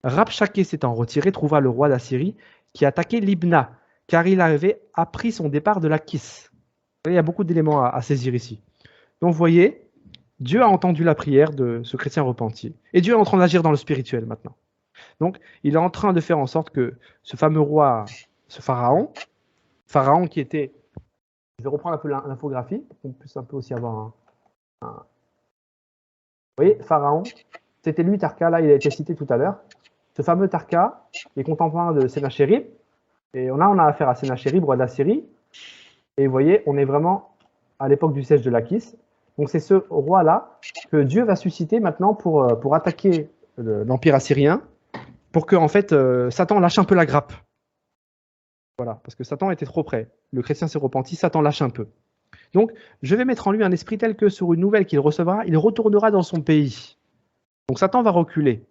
[SPEAKER 1] Rabshakeh s'étant retiré, trouva le roi d'Assyrie qui attaquait Libna, car il avait appris son départ de Lakhis. Il y a beaucoup d'éléments à saisir ici. Donc vous voyez, Dieu a entendu la prière de ce chrétien repenti. Et Dieu est en train d'agir dans le spirituel maintenant. Donc il est en train de faire en sorte que ce fameux roi, ce pharaon qui était... Je vais reprendre un peu l'infographie, pour qu'on puisse un peu aussi avoir un... Vous voyez, pharaon, c'était lui Tarka, là il a été cité tout à l'heure. Ce fameux Tarka, qui est contemporain de Sénachérib. Et on a affaire à Sénachérib, roi d'Assyrie. Et vous voyez, on est vraiment à l'époque du siège de Lakhis. Donc c'est ce roi-là que Dieu va susciter maintenant pour attaquer l'empire assyrien, pour que en fait Satan lâche un peu la grappe. Voilà, parce que Satan était trop près. Le chrétien s'est repenti, Satan lâche un peu. Donc je vais mettre en lui un esprit tel que sur une nouvelle qu'il recevra, il retournera dans son pays. Donc Satan va reculer.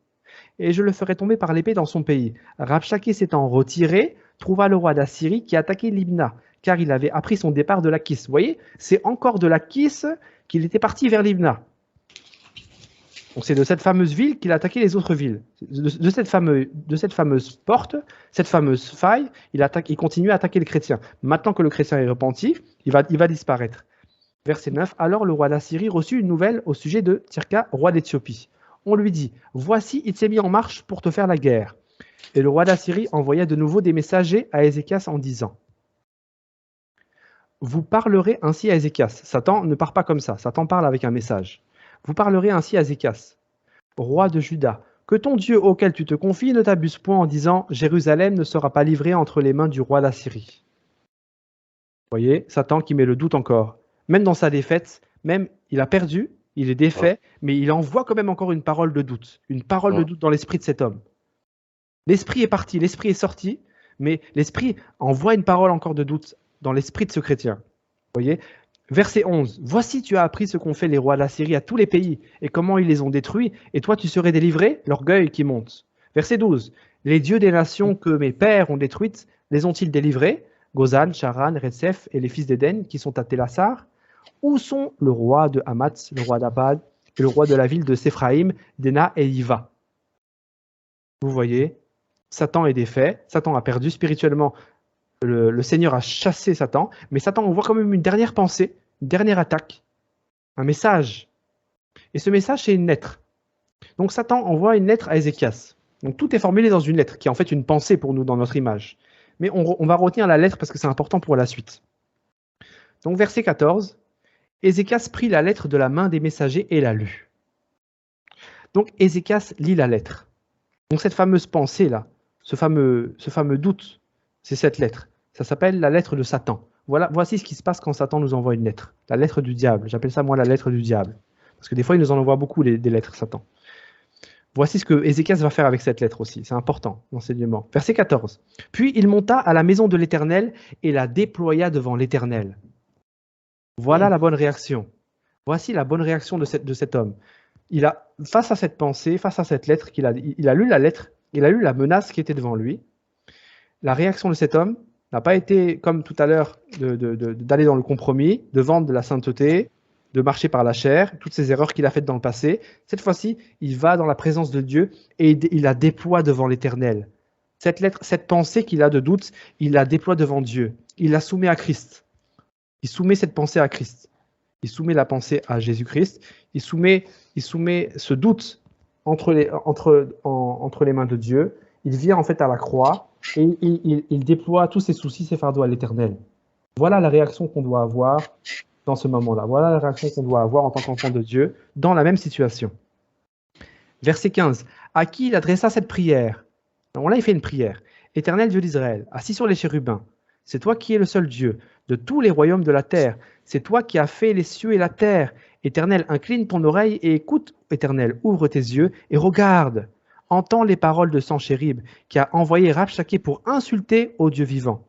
[SPEAKER 1] Et je le ferai tomber par l'épée dans son pays. Rabshakeh s'étant retiré, trouva le roi d'Assyrie qui attaquait Libna, car il avait appris son départ de Lakhis. Vous voyez, c'est encore de Lakhis qu'il était parti vers Libna. Donc c'est de cette fameuse ville qu'il a attaqué les autres villes. De cette fameuse porte, cette fameuse faille, il continue à attaquer le chrétien. Maintenant que le chrétien est repenti, il va disparaître. Verset 9. Alors le roi d'Assyrie reçut une nouvelle au sujet de Tirka, roi d'Éthiopie. On lui dit, voici, il s'est mis en marche pour te faire la guerre. Et le roi d'Assyrie envoya de nouveau des messagers à Ézéchias en disant, vous parlerez ainsi à Ézéchias. Satan ne part pas comme ça, Satan parle avec un message. Vous parlerez ainsi à Ézéchias, roi de Juda, que ton Dieu auquel tu te confies ne t'abuse point en disant, Jérusalem ne sera pas livrée entre les mains du roi d'Assyrie. Vous voyez, Satan qui met le doute encore. Même dans sa défaite, même il a perdu, il est défait, mais il envoie quand même encore une parole de doute dans l'esprit de cet homme. L'esprit est parti, l'esprit est sorti, mais l'esprit envoie une parole encore de doute dans l'esprit de ce chrétien. Vous voyez, verset 11. Voici, tu as appris ce qu'ont fait les rois d'Assyrie à tous les pays et comment ils les ont détruits, et toi tu serais délivré, l'orgueil qui monte. Verset 12. Les dieux des nations que mes pères ont détruites, les ont-ils délivrés? Gozan, Charan, Retsef et les fils d'Éden qui sont à Télassar? Où sont le roi de Hamath, le roi d'Abad et le roi de la ville de Séphraïm, Déna et Iva? Vous voyez, Satan est défait, Satan a perdu spirituellement. Le Seigneur a chassé Satan, mais Satan envoie quand même une dernière pensée, une dernière attaque, un message. Et ce message, c'est une lettre. Donc Satan envoie une lettre à Ézéchias. Donc tout est formulé dans une lettre, qui est en fait une pensée pour nous dans notre image. Mais on va retenir la lettre parce que c'est important pour la suite. Donc verset 14, Ézéchias prit la lettre de la main des messagers et la lut. Donc Ézéchias lit la lettre. Donc cette fameuse pensée-là, ce fameux doute, c'est cette lettre. Ça s'appelle la lettre de Satan. Voici ce qui se passe quand Satan nous envoie une lettre. La lettre du diable. J'appelle ça moi la lettre du diable. Parce que des fois, il nous en envoie beaucoup des lettres, Satan. Voici ce que Ézéchias va faire avec cette lettre aussi. C'est important, l'enseignement. Verset 14. Puis il monta à la maison de l'Éternel et la déploya devant l'Éternel. Voilà la bonne réaction. Voici la bonne réaction de cet homme. Face à cette pensée, face à cette lettre, il a lu la lettre, il a lu la menace qui était devant lui. La réaction de cet homme n'a pas été, comme tout à l'heure, d'aller dans le compromis, de vendre de la sainteté, de marcher par la chair, toutes ces erreurs qu'il a faites dans le passé. Cette fois-ci, il va dans la présence de Dieu et il la déploie devant l'Éternel. Cette pensée qu'il a de doute, il la déploie devant Dieu. Il la soumet à Christ. Il soumet cette pensée à Christ. Il soumet la pensée à Jésus-Christ. Il soumet ce doute entre les mains de Dieu. Il vient en fait à la croix et il déploie tous ses soucis, ses fardeaux à l'Éternel. Voilà la réaction qu'on doit avoir dans ce moment-là. Voilà la réaction qu'on doit avoir en tant qu'enfant de Dieu dans la même situation. Verset 15. À qui il adressa cette prière? Donc là, il fait une prière. Éternel Dieu d'Israël, assis sur les chérubins, c'est toi qui es le seul Dieu de tous les royaumes de la terre. C'est toi qui as fait les cieux et la terre. Éternel, incline ton oreille et écoute. Éternel, ouvre tes yeux et regarde. Entends les paroles de Sanchérib, qui a envoyé Rabshakeh pour insulter au Dieu vivant.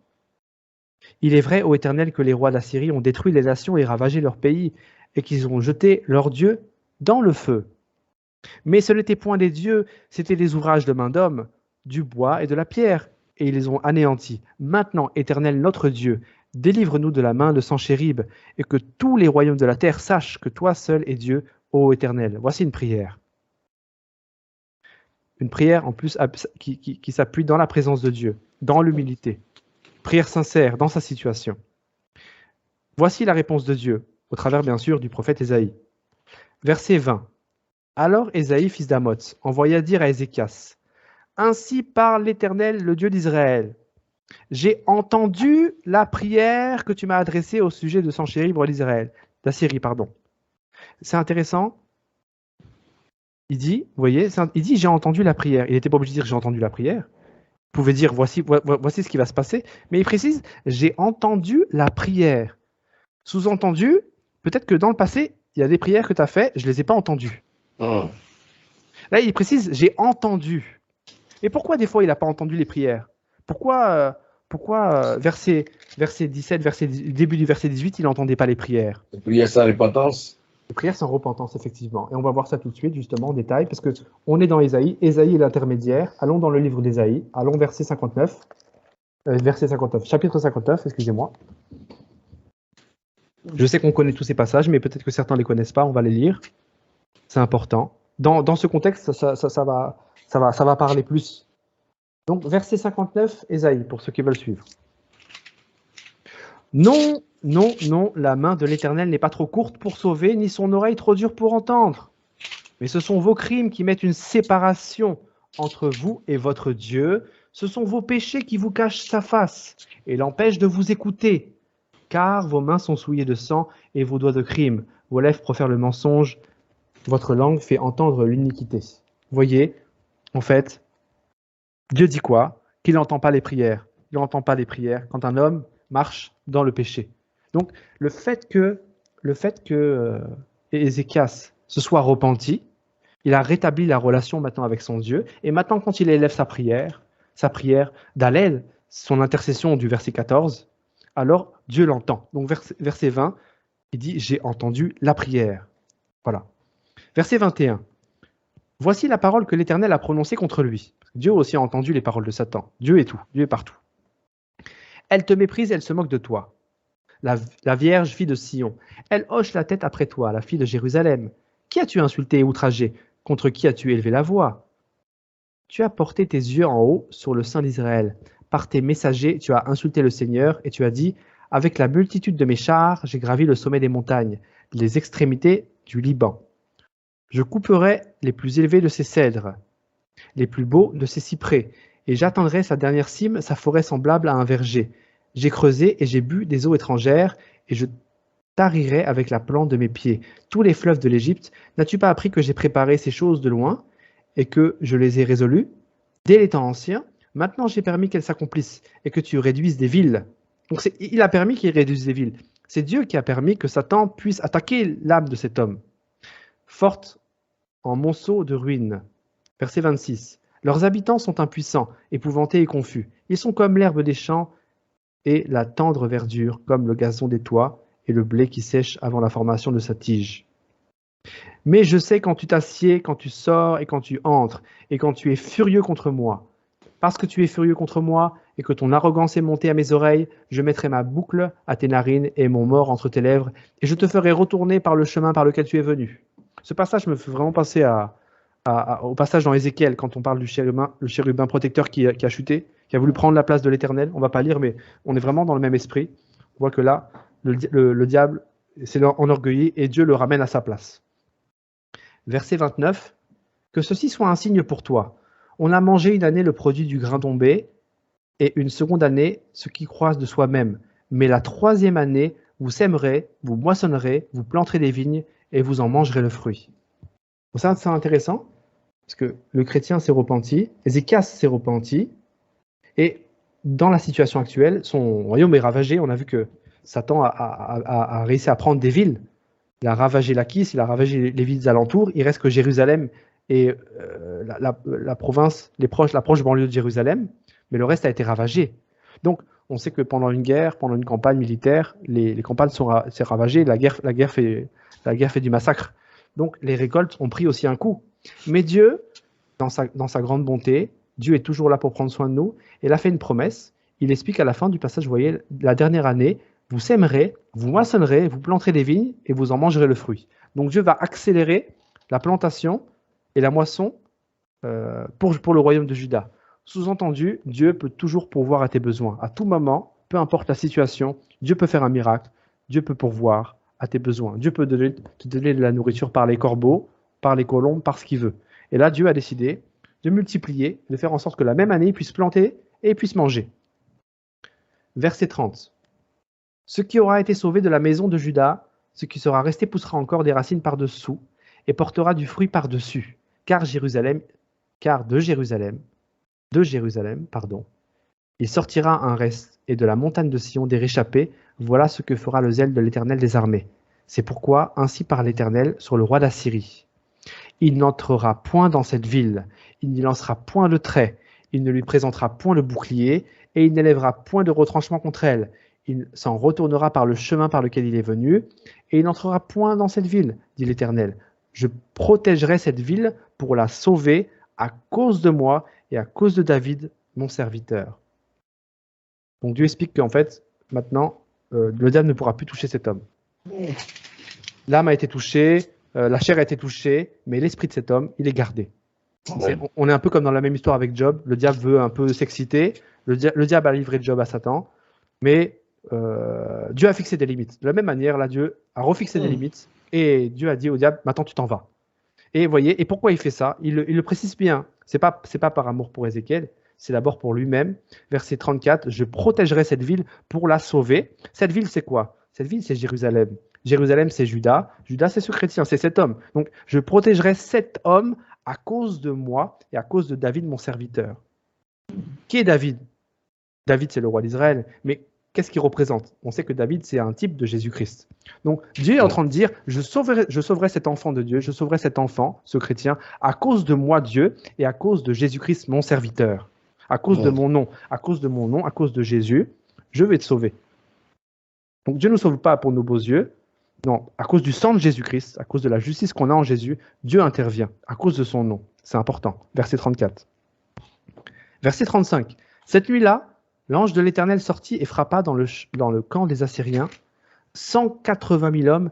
[SPEAKER 1] Il est vrai, ô Éternel, que les rois d'Assyrie ont détruit les nations et ravagé leur pays, et qu'ils ont jeté leur Dieu dans le feu. Mais ce n'était point des dieux, c'étaient des ouvrages de main d'homme, du bois et de la pierre, et ils les ont anéantis. Maintenant, Éternel notre Dieu, délivre-nous de la main de Sanchérib, et que tous les royaumes de la terre sachent que toi seul es Dieu, ô Éternel. Voici une prière. Une prière en plus qui s'appuie dans la présence de Dieu, dans l'humilité. Prière sincère dans sa situation. Voici la réponse de Dieu, au travers bien sûr du prophète Ésaïe. Verset 20. Alors Ésaïe, fils d'Amoz, envoya dire à Ézéchias, « Ainsi parle l'Éternel, le Dieu d'Israël. J'ai entendu la prière que tu m'as adressée au sujet de Sanchérib, roi d'Assyrie. C'est intéressant. Il dit, vous voyez, il dit, j'ai entendu la prière. Il n'était pas obligé de dire, j'ai entendu la prière. Il pouvait dire, voici ce qui va se passer. Mais il précise, j'ai entendu la prière. Sous-entendu, peut-être que dans le passé, il y a des prières que tu as faites, je ne les ai pas entendues. Là, il précise, j'ai entendu. Et pourquoi des fois il n'a pas entendu les prières? Pourquoi verset 17, début du verset 18, il n'entendait pas les prières?
[SPEAKER 2] Les prières sans repentance.
[SPEAKER 1] Les prières sans repentance, effectivement. Et on va voir ça tout de suite, justement, en détail, parce qu'on est dans Ésaïe. Ésaïe est l'intermédiaire. Allons dans le livre d'Ésaïe. Allons verset 59. Chapitre 59, excusez-moi. Je sais qu'on connaît tous ces passages, mais peut-être que certains ne les connaissent pas. On va les lire. C'est important. Dans ce contexte, ça va parler plus. Donc, verset 59, Ésaïe, pour ceux qui veulent suivre. Non, non, non, la main de l'Éternel n'est pas trop courte pour sauver, ni son oreille trop dure pour entendre. Mais ce sont vos crimes qui mettent une séparation entre vous et votre Dieu. Ce sont vos péchés qui vous cachent sa face et l'empêchent de vous écouter. Car vos mains sont souillées de sang et vos doigts de crime. Vos lèvres profèrent le mensonge. Votre langue fait entendre l'iniquité. Vous voyez, en fait, Dieu dit quoi? Qu'il n'entend pas les prières. Il n'entend pas les prières quand un homme marche dans le péché. Donc, le fait que Ézéchias se soit repenti, il a rétabli la relation maintenant avec son Dieu. Et maintenant, quand il élève sa prière d'Hallel, son intercession du verset 14, alors Dieu l'entend. Donc, verset 20, il dit « J'ai entendu la prière ». Voilà. Verset 21. « Voici la parole que l'Éternel a prononcée contre lui. » Dieu aussi a entendu les paroles de Satan. Dieu est tout. Dieu est partout. « Elle te méprise, elle se moque de toi. La Vierge, fille de Sion. Elle hoche la tête après toi, la fille de Jérusalem. Qui as-tu insulté et outragé? Contre qui as-tu élevé la voix? Tu as porté tes yeux en haut sur le sein d'Israël. Par tes messagers, tu as insulté le Seigneur et tu as dit, avec la multitude de mes chars, j'ai gravi le sommet des montagnes, les extrémités du Liban. Je couperai les plus élevés de ses cèdres, les plus beaux de ses cyprès, et j'atteindrai sa dernière cime, sa forêt semblable à un verger. J'ai creusé et j'ai bu des eaux étrangères, et je tarirai avec la plante de mes pieds tous les fleuves de l'Égypte. N'as-tu pas appris que j'ai préparé ces choses de loin, et que je les ai résolues dès les temps anciens? Maintenant j'ai permis qu'elles s'accomplissent, et que tu réduises des villes. Donc il a permis qu'il réduise des villes. C'est Dieu qui a permis que Satan puisse attaquer l'âme de cet homme. Forte en monceau de ruines. Verset 26. Leurs habitants sont impuissants, épouvantés et confus. Ils sont comme l'herbe des champs et la tendre verdure, comme le gazon des toits et le blé qui sèche avant la formation de sa tige. Mais je sais quand tu t'assieds, quand tu sors et quand tu entres, et quand tu es furieux contre moi. Parce que tu es furieux contre moi et que ton arrogance est montée à mes oreilles, je mettrai ma boucle à tes narines et mon mors entre tes lèvres, et je te ferai retourner par le chemin par lequel tu es venu. Ce passage me fait vraiment penser au passage dans Ézéchiel, quand on parle du chérubin protecteur qui a chuté, qui a voulu prendre la place de l'Éternel. On ne va pas lire, mais on est vraiment dans le même esprit. On voit que là, le diable s'est enorgueilli et Dieu le ramène à sa place. Verset 29. Que ceci soit un signe pour toi. On a mangé une année le produit du grain tombé, et une seconde année ce qui croise de soi-même. Mais la troisième année, vous sèmerez, vous moissonnerez, vous planterez des vignes et vous en mangerez le fruit. Donc ça, c'est intéressant, parce que le chrétien s'est repenti, Ézéchias s'est repenti, et dans la situation actuelle, son royaume est ravagé. On a vu que Satan a réussi à prendre des villes. Il a ravagé Lachis, il a ravagé les villes alentours. Il reste que Jérusalem et la province, la proche banlieue de Jérusalem, mais le reste a été ravagé. Donc, on sait que pendant une guerre, pendant une campagne militaire, les campagnes sont ravagées, la guerre fait du massacre. Donc, les récoltes ont pris aussi un coup. Mais Dieu, dans sa grande bonté, Dieu est toujours là pour prendre soin de nous. Et il a fait une promesse. Il explique à la fin du passage, vous voyez, la dernière année, vous sèmerez, vous moissonnerez, vous planterez des vignes et vous en mangerez le fruit. Donc Dieu va accélérer la plantation et la moisson pour le royaume de Juda. Sous-entendu, Dieu peut toujours pourvoir à tes besoins. À tout moment, peu importe la situation, Dieu peut faire un miracle, Dieu peut pourvoir à tes besoins. Dieu peut te donner de la nourriture par les corbeaux, par les colombes, par ce qu'il veut. Et là, Dieu a décidé de multiplier, de faire en sorte que la même année, il puisse planter et il puisse manger. Verset 30. Ce qui aura été sauvé de la maison de Juda, ce qui sera resté poussera encore des racines par-dessous et portera du fruit par-dessus, car de Jérusalem, il sortira un reste, et de la montagne de Sion des réchappés, voilà ce que fera le zèle de l'Éternel des armées. C'est pourquoi, ainsi parle l'Éternel sur le roi d'Assyrie. Il n'entrera point dans cette ville, il n'y lancera point de trait, il ne lui présentera point le bouclier, et il n'élèvera point de retranchement contre elle. Il s'en retournera par le chemin par lequel il est venu, et il n'entrera point dans cette ville, dit l'Éternel. Je protégerai cette ville pour la sauver à cause de moi et à cause de David, mon serviteur. Donc Dieu explique qu'en fait, maintenant, le diable ne pourra plus toucher cet homme. L'âme a été touchée, la chair a été touchée, mais l'esprit de cet homme, il est gardé. On est un peu comme dans la même histoire avec Job. Le diable veut un peu s'exciter. Le diable a livré Job à Satan, mais Dieu a fixé des limites. De la même manière, là, Dieu a refixé des limites et Dieu a dit au diable, maintenant tu t'en vas. Et voyez, et pourquoi il fait ça? Il le précise bien. C'est pas par amour pour Ézéchiel, c'est d'abord pour lui-même. Verset 34, je protégerai cette ville pour la sauver. Cette ville, c'est quoi? Cette ville, c'est Jérusalem. Jérusalem, c'est Juda. Juda, c'est ce chrétien, c'est cet homme. Donc, je protégerai cet homme à cause de moi et à cause de David, mon serviteur. Qui est David? David, c'est le roi d'Israël. Mais qu'est-ce qu'il représente? On sait que David, c'est un type de Jésus-Christ. Donc, Dieu est en train de dire, je sauverai cet enfant de Dieu, je sauverai cet enfant, ce chrétien, à cause de moi, Dieu, et à cause de Jésus-Christ, mon serviteur. À cause de mon nom, à cause de Jésus, je vais te sauver. Donc, Dieu ne nous sauve pas pour nos beaux yeux. Non, à cause du sang de Jésus-Christ, à cause de la justice qu'on a en Jésus, Dieu intervient, à cause de son nom. C'est important. Verset 34. Verset 35. Cette nuit-là, l'ange de l'Éternel sortit et frappa dans le camp des Assyriens 180 000 hommes,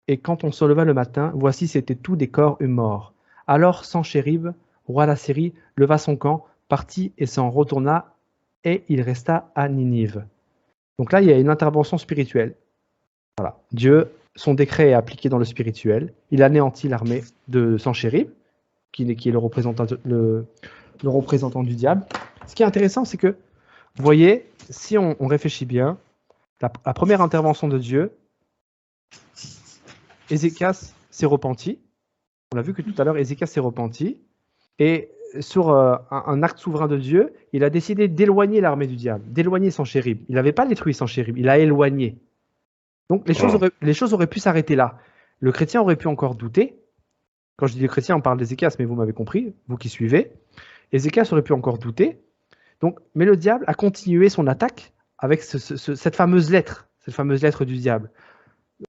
[SPEAKER 1] et quand on se leva le matin, voici, c'étaient tous des corps morts. Alors Sanchérib, roi d'Assyrie, leva son camp, partit et s'en retourna, et il resta à Ninive. Donc là, il y a une intervention spirituelle. Voilà. Dieu, son décret est appliqué dans le spirituel. Il anéantit l'armée de Sanchérib, qui est le représentant du diable. Ce qui est intéressant, c'est que, vous voyez, si on réfléchit bien, la première intervention de Dieu, Ézéchias s'est repenti. On a vu que tout à l'heure, Ézéchias s'est repenti. Et sur un acte souverain de Dieu, il a décidé d'éloigner l'armée du diable, d'éloigner Sanchérib. Il n'avait pas détruit Sanchérib, il l'a éloigné. Donc les choses auraient pu s'arrêter là. Le chrétien aurait pu encore douter. Quand je dis le chrétien, on parle d'Ézéchias, mais vous m'avez compris, vous qui suivez. Ézéchias aurait pu encore douter. Donc, mais le diable a continué son attaque avec cette fameuse lettre du diable.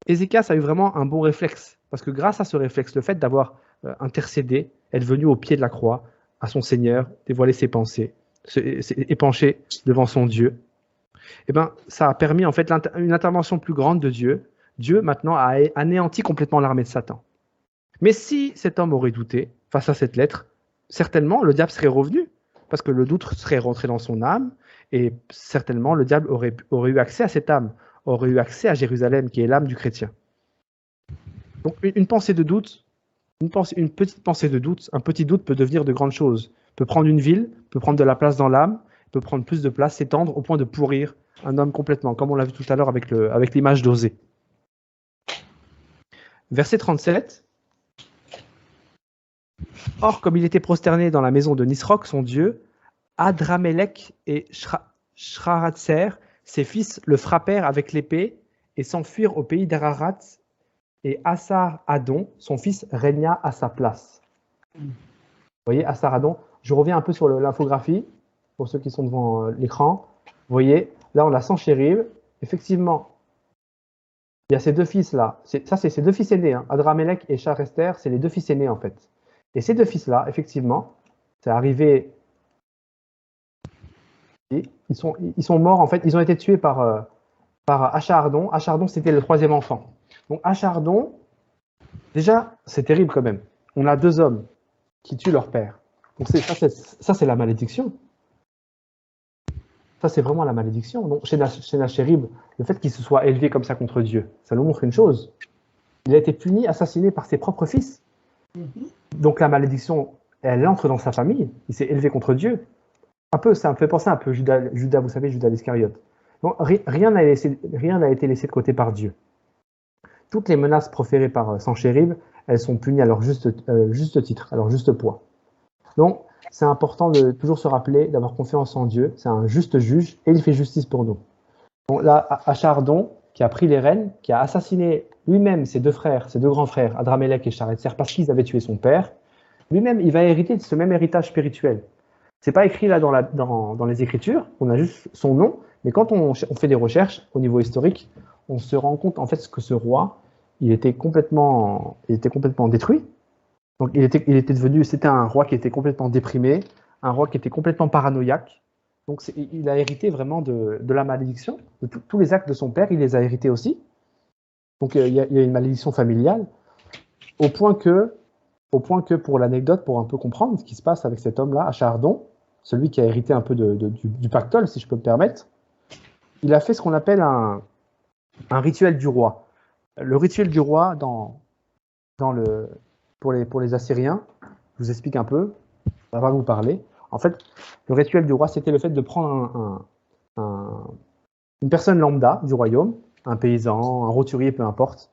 [SPEAKER 1] Ézéchias a eu vraiment un bon réflexe, parce que grâce à ce réflexe, le fait d'avoir intercédé, être venu au pied de la croix, à son Seigneur, dévoiler ses pensées, épancher devant son Dieu, eh ben, ça a permis en fait une intervention plus grande de Dieu. Dieu maintenant a anéanti complètement l'armée de Satan. Mais si cet homme aurait douté face à cette lettre, certainement le diable serait revenu, parce que le doute serait rentré dans son âme, et certainement le diable aurait eu accès à cette âme, aurait eu accès à Jérusalem, qui est l'âme du chrétien. Donc une pensée de doute, une petite pensée de doute, un petit doute peut devenir de grandes choses, peut prendre une ville, peut prendre de la place dans l'âme, peut prendre plus de place, s'étendre au point de pourrir un homme complètement, comme on l'a vu tout à l'heure avec l'image d'Osée. Verset 37. Or, comme il était prosterné dans la maison de Nisroch, son dieu, Adramélec et Shraratser, ses fils, le frappèrent avec l'épée et s'enfuirent au pays d'Ararat, et Assar-Adon, son fils, régna à sa place. Vous voyez, Assar-Adon, je reviens un peu sur l'infographie, pour ceux qui sont devant l'écran. Vous voyez, là on a Sanchérib, effectivement, il y a ces deux fils-là, ça c'est ses deux fils aînés, hein. Adramélec et Charester, c'est les deux fils aînés en fait. Et ces deux fils-là, effectivement, c'est arrivé, ils sont morts en fait, ils ont été tués par Achardon. Achardon, c'était le troisième enfant. Donc Achardon, déjà, c'est terrible quand même. On a deux hommes qui tuent leur père. Donc ça, c'est la malédiction. Ça, c'est vraiment la malédiction. Donc, chez Senachérib, le fait qu'il se soit élevé comme ça contre Dieu, ça nous montre une chose. Il a été puni, assassiné par ses propres fils. Donc la malédiction, elle entre dans sa famille. Il s'est élevé contre Dieu. Un peu, ça me fait penser un peu Judas, vous savez, Judas l'Iscariote. Donc, rien n'a été laissé de côté par Dieu. Toutes les menaces proférées par Sanchérib, elles sont punies à leur juste titre, à leur juste poids. Donc, c'est important de toujours se rappeler, d'avoir confiance en Dieu. C'est un juste juge et il fait justice pour nous. Donc là, Achardon, qui a pris les rênes, qui a assassiné lui-même ses deux frères, ses deux grands frères, Adramélec et Charetser, parce qu'ils avaient tué son père, lui-même, il va hériter de ce même héritage spirituel. C'est pas écrit là dans les Écritures, on a juste son nom, mais quand on fait des recherches au niveau historique, on se rend compte en fait que ce roi, il était complètement détruit. Donc c'était un roi qui était complètement déprimé, un roi qui était complètement paranoïaque. Donc il a hérité vraiment de la malédiction, de tous les actes de son père, il les a hérités aussi. Donc il y a une malédiction familiale, au point que pour l'anecdote, pour un peu comprendre ce qui se passe avec cet homme-là, Achardon, celui qui a hérité un peu du pactole, si je peux me permettre, il a fait ce qu'on appelle un rituel du roi. Le rituel du roi pour les Assyriens, je vous explique un peu, ça va vous parler. En fait, le rituel du roi, c'était le fait de prendre une personne lambda du royaume, un paysan, un roturier, peu importe,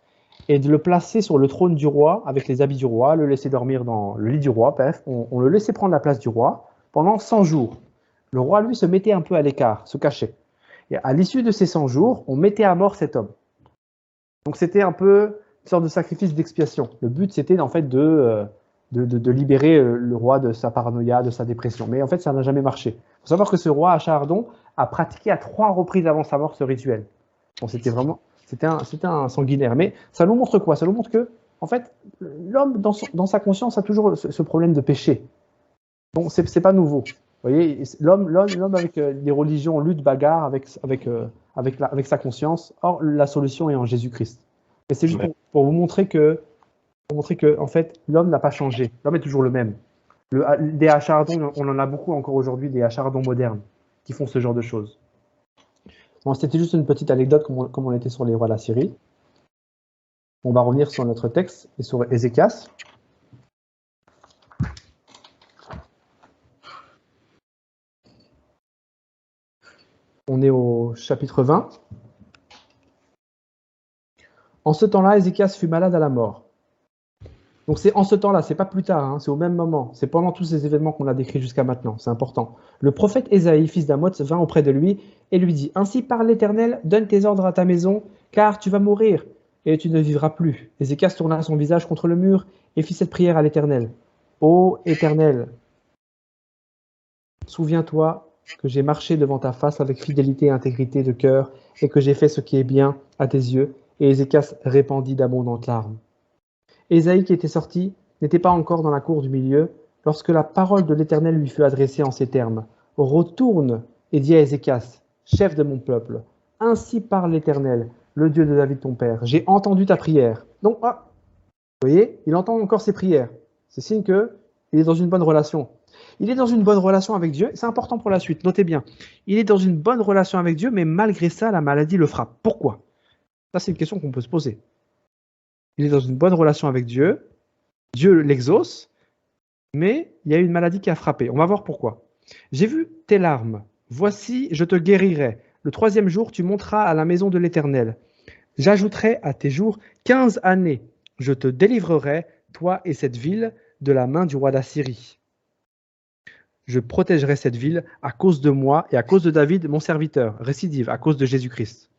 [SPEAKER 1] et de le placer sur le trône du roi avec les habits du roi, le laisser dormir dans le lit du roi, bref, on le laissait prendre la place du roi pendant 100 jours. Le roi, lui, se mettait un peu à l'écart, se cachait. Et à l'issue de ces 100 jours, on mettait à mort cet homme. Donc c'était un peu une sorte de sacrifice d'expiation. Le but, c'était en fait de libérer le roi de sa paranoïa, de sa dépression. Mais en fait, ça n'a jamais marché. Il faut savoir que ce roi, Achardon, a pratiqué à 3 reprises avant sa mort ce rituel. Bon, c'était un sanguinaire. Mais ça nous montre quoi? Ça nous montre que, en fait, l'homme, dans sa conscience, a toujours ce problème de péché. Bon, c'est pas nouveau. Vous voyez, l'homme avec des religions lutte, bagarre avec sa conscience. Or, la solution est en Jésus-Christ. Et c'est juste pour vous montrer que, en fait, l'homme n'a pas changé. L'homme est toujours le même. Des Achardons, on en a beaucoup encore aujourd'hui, des Achardons modernes qui font ce genre de choses. Bon, c'était juste une petite anecdote comme on était sur les rois de la Syrie. On va revenir sur notre texte et sur Ézéchias. On est au chapitre 20. En ce temps-là, Ézéchias fut malade à la mort. Donc c'est en ce temps-là, c'est pas plus tard, hein, c'est au même moment. C'est pendant tous ces événements qu'on a décrits jusqu'à maintenant, c'est important. Le prophète Ésaïe, fils d'Amoz, vint auprès de lui et lui dit « Ainsi parle l'Éternel, donne tes ordres à ta maison, car tu vas mourir et tu ne vivras plus. » Ézéchias tourna son visage contre le mur et fit cette prière à l'Éternel. « Ô Éternel, souviens-toi que j'ai marché devant ta face avec fidélité et intégrité de cœur et que j'ai fait ce qui est bien à tes yeux. » Et Ézéchias répandit d'abondantes larmes. Ésaïe qui était sorti n'était pas encore dans la cour du milieu lorsque la parole de l'Éternel lui fut adressée en ces termes. « Retourne et dis à Ézéchias, chef de mon peuple, ainsi parle l'Éternel, le Dieu de David ton père. J'ai entendu ta prière. » Donc, vous voyez, il entend encore ses prières. C'est signe qu'il est dans une bonne relation. Il est dans une bonne relation avec Dieu. C'est important pour la suite, notez bien. Il est dans une bonne relation avec Dieu, mais malgré ça, la maladie le frappe. Pourquoi? Ça, c'est une question qu'on peut se poser. Il est dans une bonne relation avec Dieu. Dieu l'exauce, mais il y a une maladie qui a frappé. On va voir pourquoi. J'ai vu tes larmes, Voici, je te guérirai. Le 3e jour, tu monteras à la maison de l'Éternel. J'ajouterai à tes jours 15 années. Je te délivrerai, toi et cette ville, de la main du roi d'Assyrie. Je protégerai cette ville à cause de moi et à cause de David, mon serviteur. Récidive, à cause de Jésus-Christ.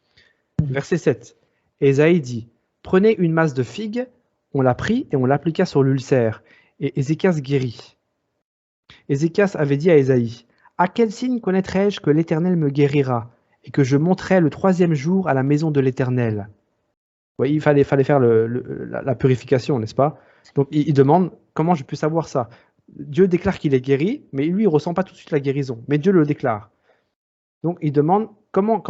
[SPEAKER 1] Verset 7. Ésaïe dit, prenez une masse de figues, on la prit et on l'appliqua sur l'ulcère, et Ézéchias guérit. Ézéchias avait dit à Ésaïe, à quel signe connaîtrai-je que l'Éternel me guérira, et que je monterai le 3e jour à la maison de l'Éternel? Oui, il fallait faire la purification, n'est-ce pas? Donc il demande, comment je peux savoir ça? Dieu déclare qu'il est guéri, mais lui, il ne ressent pas tout de suite la guérison, mais Dieu le déclare. Donc il demande comment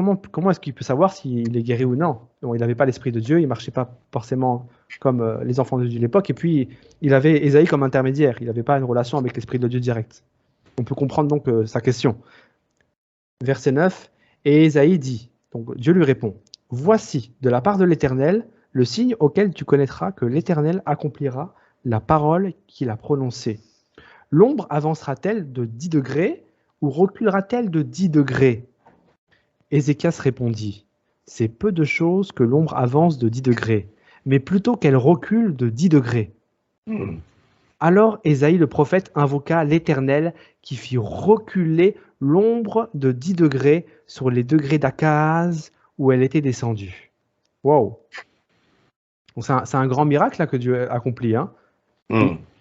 [SPEAKER 1] est-ce qu'il peut savoir s'il est guéri ou non. Donc, il n'avait pas l'esprit de Dieu, il ne marchait pas forcément comme les enfants de Dieu de l'époque, et puis il avait Ésaïe comme intermédiaire, il n'avait pas une relation avec l'esprit de Dieu direct. On peut comprendre donc sa question. Verset 9, et Ésaïe dit, donc Dieu lui répond, voici de la part de l'Éternel le signe auquel tu connaîtras que l'Éternel accomplira la parole qu'il a prononcée. L'ombre avancera-t-elle de 10 degrés ou reculera-t-elle de 10 degrés? Ézéchias répondit, c'est peu de choses que l'ombre avance de 10 degrés, mais plutôt qu'elle recule de 10 degrés. Alors Ésaïe le prophète invoqua l'Éternel qui fit reculer l'ombre de 10 degrés sur les degrés d'Akaz où elle était descendue. Wow! C'est un grand miracle là, que Dieu accomplit. Hein.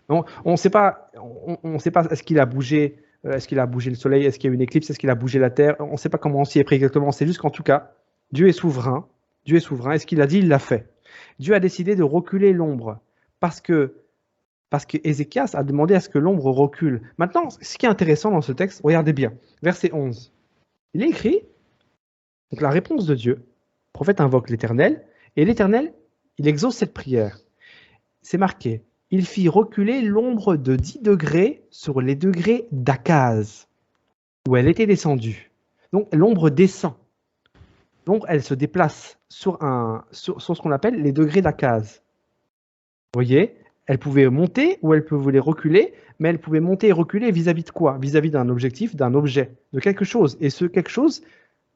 [SPEAKER 1] On ne sait pas, est-ce qu'il a bougé le soleil, est-ce qu'il y a eu une éclipse, est-ce qu'il a bougé la terre, on ne sait pas comment on s'y est pris exactement, c'est juste qu'en tout cas, Dieu est souverain, et ce qu'il a dit, il l'a fait. Dieu a décidé de reculer l'ombre, parce que Ézéchias a demandé à ce que l'ombre recule. Maintenant, ce qui est intéressant dans ce texte, regardez bien, verset 11, il est écrit, donc la réponse de Dieu, le prophète invoque l'Éternel, et l'Éternel, il exauce cette prière. C'est marqué, il fit reculer l'ombre de 10 degrés sur les degrés d'Akaz, où elle était descendue. Donc l'ombre descend. Donc elle se déplace sur ce qu'on appelle les degrés d'Akaz. Vous voyez, elle pouvait monter ou elle pouvait reculer, mais elle pouvait monter et reculer vis-à-vis de quoi? Vis-à-vis d'un objectif, d'un objet, de quelque chose. Et ce quelque chose,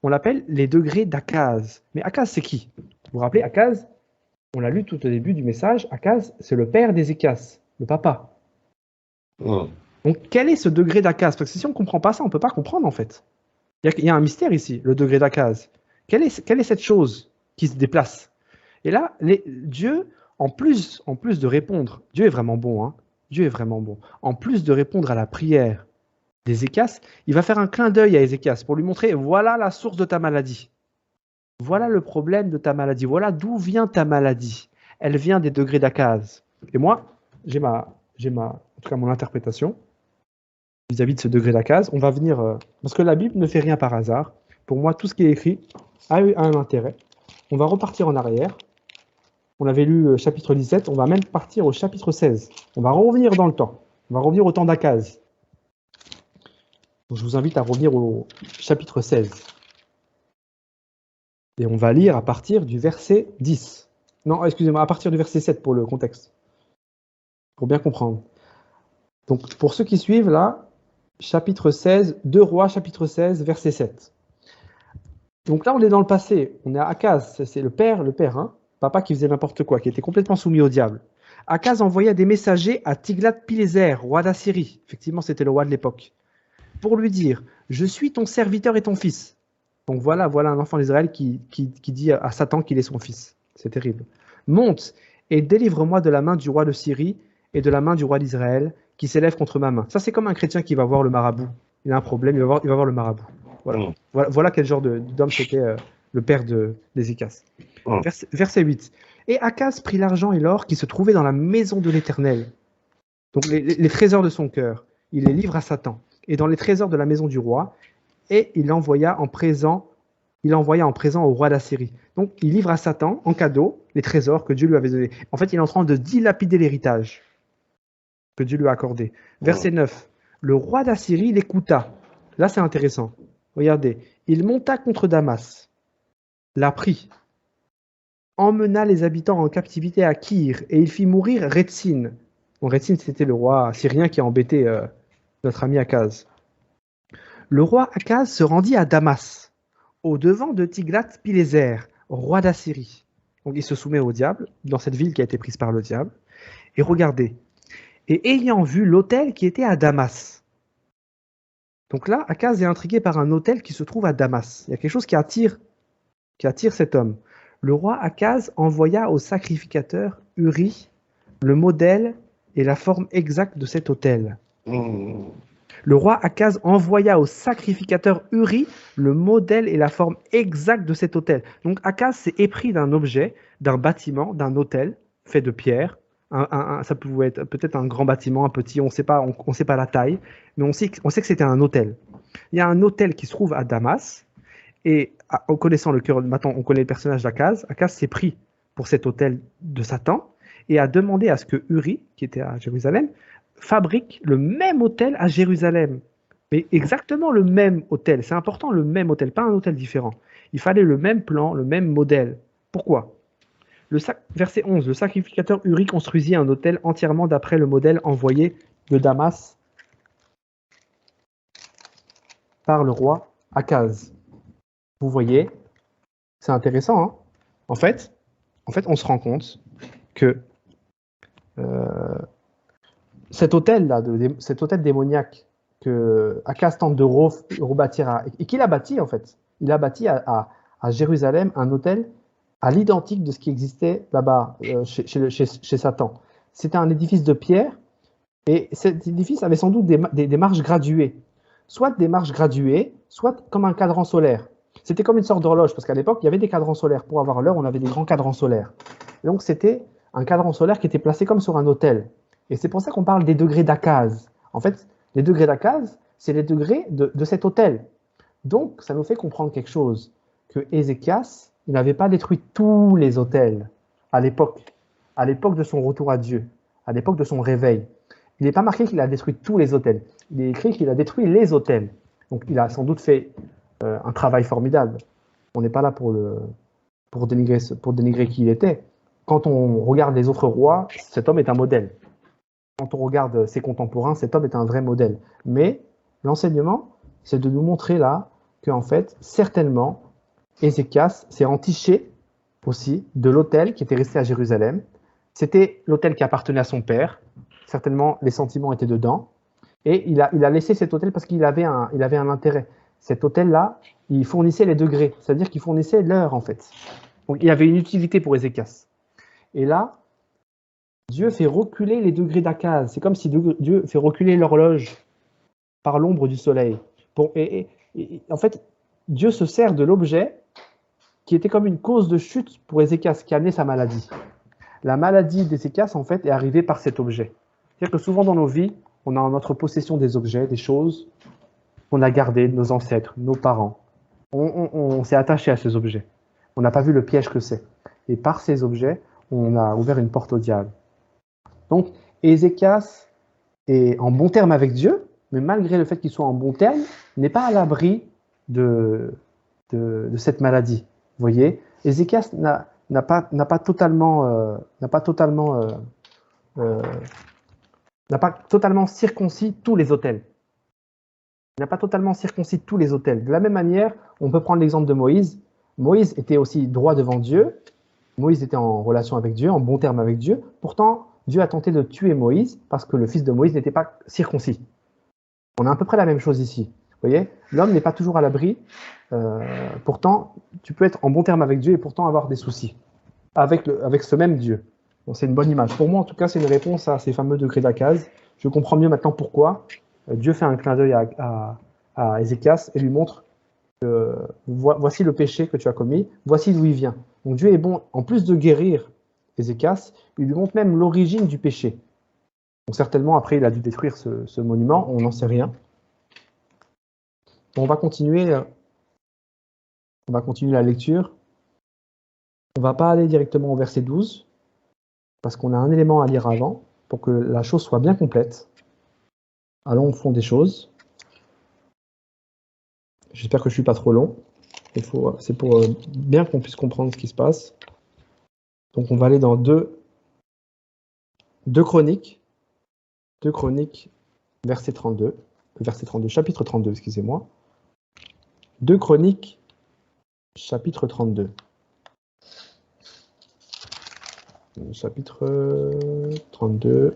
[SPEAKER 1] on l'appelle les degrés d'Akaz. Mais Akaz, c'est qui? Vous vous rappelez, Akaz, on l'a lu tout au début du message, Akaz, c'est le père d'Ézéchias, le papa. Donc, quel est ce degré d'Akaz? Parce que si on ne comprend pas ça, on ne peut pas comprendre en fait. Il y a un mystère ici, le degré d'Akaz. Quelle est cette chose qui se déplace? Et là, Dieu, en plus de répondre, Dieu est vraiment bon, hein, Dieu est vraiment bon. En plus de répondre à la prière d'Ézéchias, il va faire un clin d'œil à Ézéchias pour lui montrer, voilà la source de ta maladie. Voilà le problème de ta maladie. Voilà d'où vient ta maladie. Elle vient des degrés d'Akaz. Et moi, j'ai en tout cas mon interprétation vis-à-vis de ce degré d'Akaz. On va venir, parce que la Bible ne fait rien par hasard. Pour moi, tout ce qui est écrit a un intérêt. On va repartir en arrière. On avait lu chapitre 17, on va même partir au chapitre 16. On va revenir dans le temps. On va revenir au temps d'Akaz. Donc, je vous invite à revenir au chapitre 16. Et on va lire à partir du verset 10. Non, excusez-moi, à partir du verset 7 pour le contexte. Pour bien comprendre. Donc, pour ceux qui suivent, là, chapitre 16, 2 Rois, chapitre 16, verset 7. Donc là, on est dans le passé. On est à Akaz, c'est le père, hein, papa qui faisait n'importe quoi, qui était complètement soumis au diable. Akaz envoya des messagers à Tiglath-Pileser, roi d'Assyrie. Effectivement, c'était le roi de l'époque. Pour lui dire, je suis ton serviteur et ton fils. Donc voilà un enfant d'Israël qui dit à Satan qu'il est son fils. C'est terrible. Monte et délivre-moi de la main du roi de Syrie et de la main du roi d'Israël qui s'élève contre ma main. Ça, c'est comme un chrétien qui va voir le marabout. Il a un problème, il va voir le marabout. Voilà quel genre d'homme c'était le père d'Ézéchias. Verset 8. Et Akaz prit l'argent et l'or qui se trouvaient dans la maison de l'Éternel. Donc les trésors de son cœur, il les livre à Satan. Et dans les trésors de la maison du roi, et il envoya en présent au roi d'Assyrie. Donc, il livre à Satan, en cadeau, les trésors que Dieu lui avait donnés. En fait, il est en train de dilapider l'héritage que Dieu lui a accordé. Verset 9. Le roi d'Assyrie l'écouta. Là, c'est intéressant. Regardez. Il monta contre Damas, l'a pris, emmena les habitants en captivité à Kir, et il fit mourir Rétzin. Bon, Rétzin, c'était le roi syrien qui a embêté notre ami Akaz. Le roi Akaz se rendit à Damas, au devant de Tiglath-Pileser, roi d'Assyrie. Donc il se soumet au diable, dans cette ville qui a été prise par le diable. Et regardez, et ayant vu l'autel qui était à Damas. Donc là, Akaz est intrigué par un autel qui se trouve à Damas. Il y a quelque chose qui attire cet homme. Le roi Akaz envoya au sacrificateur Uri le modèle et la forme exacte de cet autel. Le roi Akaz envoya au sacrificateur Uri le modèle et la forme exacte de cet autel. Donc Akaz s'est épris d'un objet, d'un bâtiment, d'un autel fait de pierre. Ça pouvait être peut-être un grand bâtiment, un petit, on ne sait pas la taille, mais on sait que c'était un autel. Il y a un autel qui se trouve à Damas, et en connaissant le cœur, maintenant on connaît le personnage d'Akaz, Akaz s'est pris pour cet autel de Satan, et a demandé à ce que Uri, qui était à Jérusalem, fabrique le même autel à Jérusalem. Mais exactement le même autel. C'est important, le même autel, pas un autel différent. Il fallait le même plan, le même modèle. Pourquoi ? Verset 11. Le sacrificateur Uri construisit un autel entièrement d'après le modèle envoyé de Damas par le roi Akaz. Vous voyez, c'est intéressant. Hein, en fait, on se rend compte que cet autel-là, cet autel démoniaque que Akaz tente de rebâtir, et qu'il a bâti en fait, il a bâti à Jérusalem un autel à l'identique de ce qui existait là-bas chez Satan. C'était un édifice de pierre, et cet édifice avait sans doute des marches graduées, soit des marches graduées, soit comme un cadran solaire. C'était comme une sorte d'horloge, parce qu'à l'époque, il y avait des cadrans solaires. Pour avoir l'heure, on avait des grands cadrans solaires. Et donc, c'était un cadran solaire qui était placé comme sur un autel. Et c'est pour ça qu'on parle des degrés d'Akaz. En fait, les degrés d'Akaz, c'est les degrés de cet autel. Donc, ça nous fait comprendre quelque chose, que Ézéchias, il n'avait pas détruit tous les autels à l'époque de son retour à Dieu, à l'époque de son réveil. Il n'est pas marqué qu'il a détruit tous les autels. Il est écrit qu'il a détruit les autels. Donc, il a sans doute fait un travail formidable. On n'est pas là pour dénigrer qui il était. Quand on regarde les autres rois, cet homme est un modèle. Quand on regarde ses contemporains, cet homme est un vrai modèle. Mais l'enseignement, c'est de nous montrer là qu'en fait, certainement, Ézéchias s'est entiché aussi de l'autel qui était resté à Jérusalem. C'était l'autel qui appartenait à son père. Certainement, les sentiments étaient dedans. Et il a laissé cet autel parce qu'il avait un intérêt. Cet autel-là, il fournissait les degrés, c'est-à-dire qu'il fournissait l'heure en fait. Donc il y avait une utilité pour Ézéchias. Et là, Dieu fait reculer les degrés d'Akaz. C'est comme si Dieu fait reculer l'horloge par l'ombre du soleil. En fait, Dieu se sert de l'objet qui était comme une cause de chute pour Ézéchias, qui a amené sa maladie. La maladie d'Ézéchias, en fait, est arrivée par cet objet. C'est-à-dire que souvent dans nos vies, on a en notre possession des objets, des choses qu'on a gardées, nos ancêtres, nos parents. On s'est attaché à ces objets. On n'a pas vu le piège que c'est. Et par ces objets, on a ouvert une porte au diable. Donc, Ézéchias est en bon terme avec Dieu, mais malgré le fait qu'il soit en bon terme, n'est pas à l'abri de cette maladie. Vous voyez, Ézéchias n'a pas totalement circoncis tous les autels. Il n'a pas totalement circoncis tous les autels. De la même manière, on peut prendre l'exemple de Moïse. Moïse était aussi droit devant Dieu. Moïse était en relation avec Dieu, en bon terme avec Dieu. Pourtant, Dieu a tenté de tuer Moïse parce que le fils de Moïse n'était pas circoncis. On a à peu près la même chose ici. Vous voyez, l'homme n'est pas toujours à l'abri. Pourtant, tu peux être en bon terme avec Dieu et pourtant avoir des soucis avec ce même Dieu. Bon, c'est une bonne image. Pour moi, en tout cas, c'est une réponse à ces fameux degrés d'Akaz. Je comprends mieux maintenant pourquoi Dieu fait un clin d'œil à Ézéchias et lui montre que voici le péché que tu as commis, voici d'où il vient. Donc Dieu est bon, en plus de guérir Ézéchias, il lui montre même l'origine du péché. Donc certainement, après, il a dû détruire ce monument, on n'en sait rien. On va continuer la lecture. On ne va pas aller directement au verset 12, parce qu'on a un élément à lire avant, pour que la chose soit bien complète. Allons au fond des choses. J'espère que je ne suis pas trop long. C'est pour bien qu'on puisse comprendre ce qui se passe. Donc on va aller dans 2 Chroniques. 2 Chroniques, chapitre 32, excusez-moi. 2 Chroniques, chapitre 32. Chapitre 32,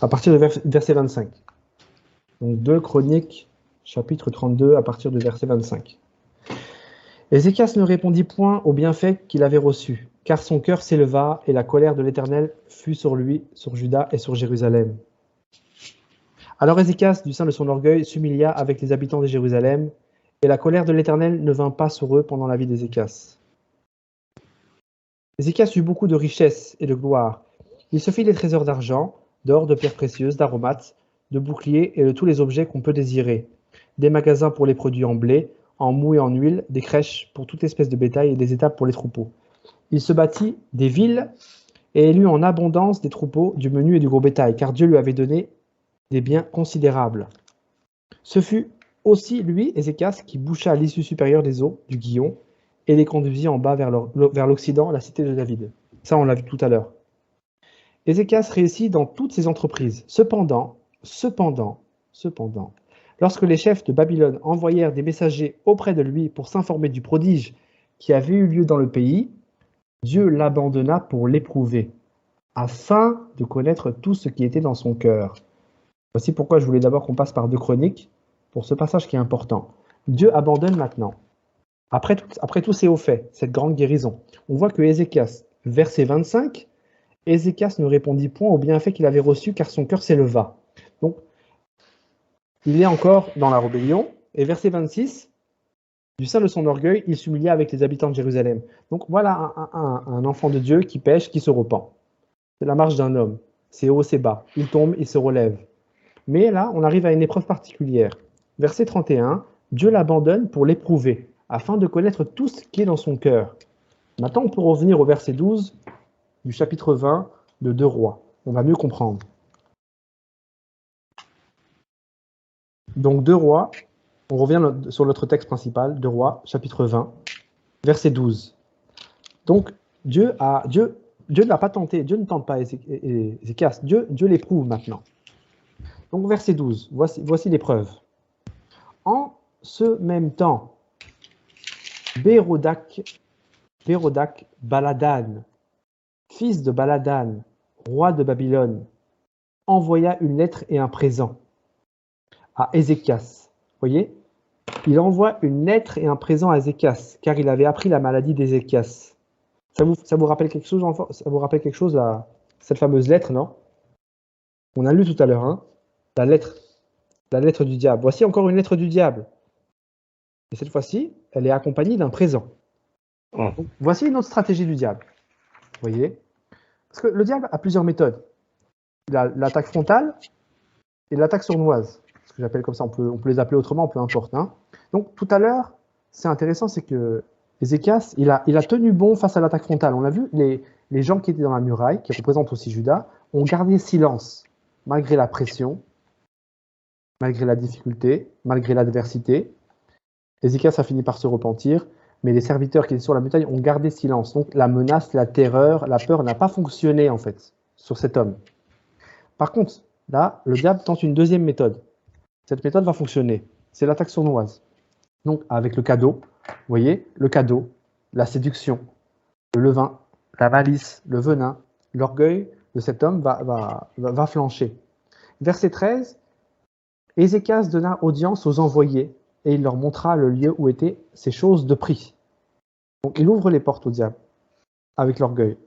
[SPEAKER 1] à partir de verset 25. Donc 2 Chroniques, chapitre 32, à partir de verset 25. Ézéchias ne répondit point aux bienfaits qu'il avait reçus, car son cœur s'éleva et la colère de l'Éternel fut sur lui, sur Juda et sur Jérusalem. Alors Ézéchias, du sein de son orgueil, s'humilia avec les habitants de Jérusalem, et la colère de l'Éternel ne vint pas sur eux pendant la vie d'Ézéchias. Ézéchias eut beaucoup de richesses et de gloire. Il se fit des trésors d'argent, d'or, de pierres précieuses, d'aromates, de boucliers et de tous les objets qu'on peut désirer, des magasins pour les produits en blé, en mou et en huile, des crèches pour toute espèce de bétail et des étables pour les troupeaux. Il se bâtit des villes et élut en abondance des troupeaux, du menu et du gros bétail, car Dieu lui avait donné des biens considérables. Ce fut aussi lui, Ézéchias, qui boucha l'issue supérieure des eaux du Gihon et les conduisit en bas vers l'Occident, la cité de David. Ça, on l'a vu tout à l'heure. Ézéchias réussit dans toutes ses entreprises. Cependant, lorsque les chefs de Babylone envoyèrent des messagers auprès de lui pour s'informer du prodige qui avait eu lieu dans le pays, Dieu l'abandonna pour l'éprouver, afin de connaître tout ce qui était dans son cœur. Voici pourquoi je voulais d'abord qu'on passe par 2 Chroniques, pour ce passage qui est important. Dieu abandonne maintenant. Après tous ces hauts faits, cette grande guérison, on voit que Ézéchias, verset 25, Ézéchias ne répondit point aux bienfaits qu'il avait reçus, car son cœur s'éleva. Donc, il est encore dans la rébellion. Et verset 26, du sein de son orgueil, il s'humilia avec les habitants de Jérusalem. Donc voilà un enfant de Dieu qui pêche, qui se repent. C'est la marche d'un homme. C'est haut, c'est bas. Il tombe, il se relève. Mais là, on arrive à une épreuve particulière. Verset 31, Dieu l'abandonne pour l'éprouver, afin de connaître tout ce qui est dans son cœur. Maintenant, on peut revenir au verset 12 du chapitre 20 de 2 Rois. On va mieux comprendre. Donc 2 Rois, on revient sur notre texte principal, 2 Rois, chapitre 20, verset 12. Donc Dieu ne l'a pas tenté, Dieu ne tente pas Ézéchias, Dieu l'éprouve maintenant. Donc verset 12, voici l'épreuve. En ce même temps, Bérodak Baladan, fils de Baladan, roi de Babylone, envoya une lettre et un présent à Ézéchias. Voyez, il envoie une lettre et un présent à Ézéchias, car il avait appris la maladie d'Ézéchias. Ça vous rappelle quelque chose, ça vous rappelle quelque chose, cette fameuse lettre, non? On a lu tout à l'heure, hein, la lettre du diable. Voici encore une lettre du diable. Et cette fois-ci, elle est accompagnée d'un présent. Donc, voici une autre stratégie du diable. Vous voyez? Parce que le diable a plusieurs méthodes. Il a l'attaque frontale et l'attaque sournoise. Ce que j'appelle comme ça, on peut les appeler autrement, peu importe. Hein. Donc tout à l'heure, c'est intéressant, c'est que Ézéchias, il a tenu bon face à l'attaque frontale. On a vu, les gens qui étaient dans la muraille, qui représentent aussi Juda, ont gardé silence, malgré la pression, malgré la difficulté, malgré l'adversité. Ézéchias a fini par se repentir, mais les serviteurs qui étaient sur la montagne ont gardé silence. Donc la menace, la terreur, la peur n'a pas fonctionné en fait sur cet homme. Par contre, là, le diable tente une deuxième méthode. Cette méthode va fonctionner. C'est l'attaque sournoise. Donc avec le cadeau, vous voyez, le cadeau, la séduction, le levain, la malice, le venin, l'orgueil de cet homme va flancher. Verset 13, Ézéchias donna audience aux envoyés et il leur montra le lieu où étaient ces choses de prix. Donc il ouvre les portes au diable avec l'orgueil.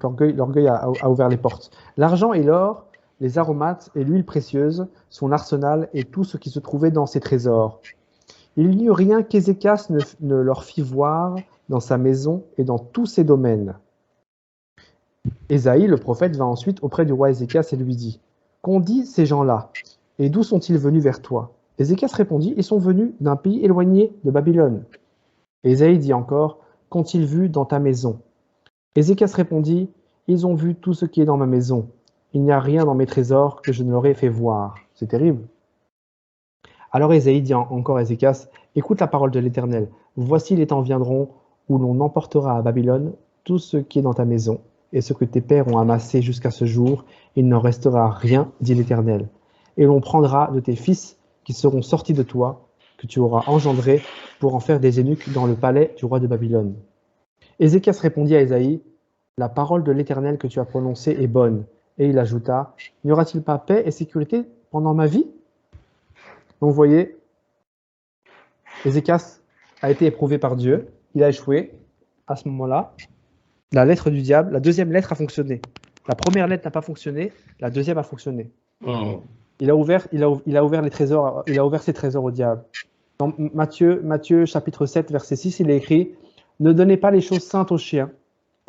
[SPEAKER 1] L'orgueil a ouvert les portes. L'argent et l'or, les aromates et l'huile précieuse, son arsenal et tout ce qui se trouvait dans ses trésors. Il n'y eut rien qu'Ézéchias ne leur fit voir dans sa maison et dans tous ses domaines. Ésaïe, le prophète, va ensuite auprès du roi Ézéchias et lui dit « Qu'ont dit ces gens-là? Et d'où sont-ils venus vers toi ?» Ézéchias répondit « Ils sont venus d'un pays éloigné de Babylone. » Ésaïe dit encore « Qu'ont-ils vu dans ta maison ?» Ézéchias répondit « Ils ont vu tout ce qui est dans ma maison. Il n'y a rien dans mes trésors que je ne leur ai fait voir. » C'est terrible. Alors Ésaïe dit encore à Ézéchias « Écoute la parole de l'Éternel. Voici les temps viendront où l'on emportera à Babylone tout ce qui est dans ta maison et ce que tes pères ont amassé jusqu'à ce jour. Il n'en restera rien, dit l'Éternel. Et l'on prendra de tes fils qui seront sortis de toi, que tu auras engendrés pour en faire des eunuques dans le palais du roi de Babylone. Ézéchias répondit à Ésaïe, la parole de l'Éternel que tu as prononcée est bonne. Et il ajouta, n'y aura-t-il pas paix et sécurité pendant ma vie? Donc vous voyez, Ézéchias a été éprouvé par Dieu, il a échoué. À ce moment-là, la lettre du diable, la deuxième lettre a fonctionné. La première lettre n'a pas fonctionné, la deuxième a fonctionné. Il a ouvert les trésors, il a ouvert ses trésors au diable. Dans Matthieu chapitre 7, verset 6, il est écrit « Ne donnez pas les choses saintes aux chiens,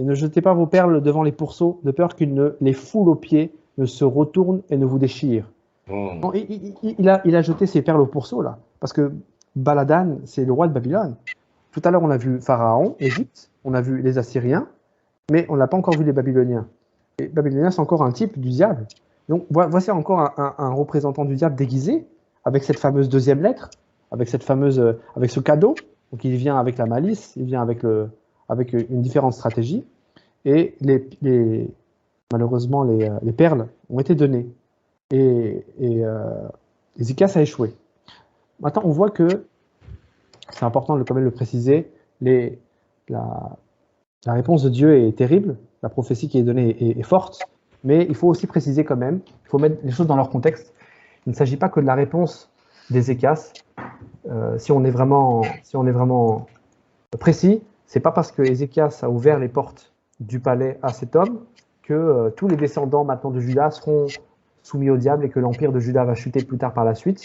[SPEAKER 1] et ne jetez pas vos perles devant les pourceaux, de peur qu'ils ne les foulent aux pieds, ne se retournent et ne vous déchirent. » Bon, il a jeté ses perles aux pourceaux, là, parce que Baladan, c'est le roi de Babylone. Tout à l'heure, on a vu Pharaon, Égypte, on a vu les Assyriens, mais on n'a pas encore vu les Babyloniens. Les Babyloniens, c'est encore un type du diable. Donc, voici encore un représentant du diable déguisé, avec cette fameuse deuxième lettre, avec ce cadeau. Donc, il vient avec la malice, il vient avec une différente stratégie. Et malheureusement, les perles ont été données. Et Ézéchias a échoué. Maintenant, on voit que, c'est important quand même de le préciser, la réponse de Dieu est terrible, la prophétie qui est donnée est forte, mais il faut aussi préciser quand même, il faut mettre les choses dans leur contexte. Il ne s'agit pas que de la réponse d'Ézéchias. Si on est vraiment précis, c'est pas parce que Ézéchias a ouvert les portes du palais à cet homme que tous les descendants maintenant de Juda seront soumis au diable et que l'empire de Juda va chuter plus tard par la suite.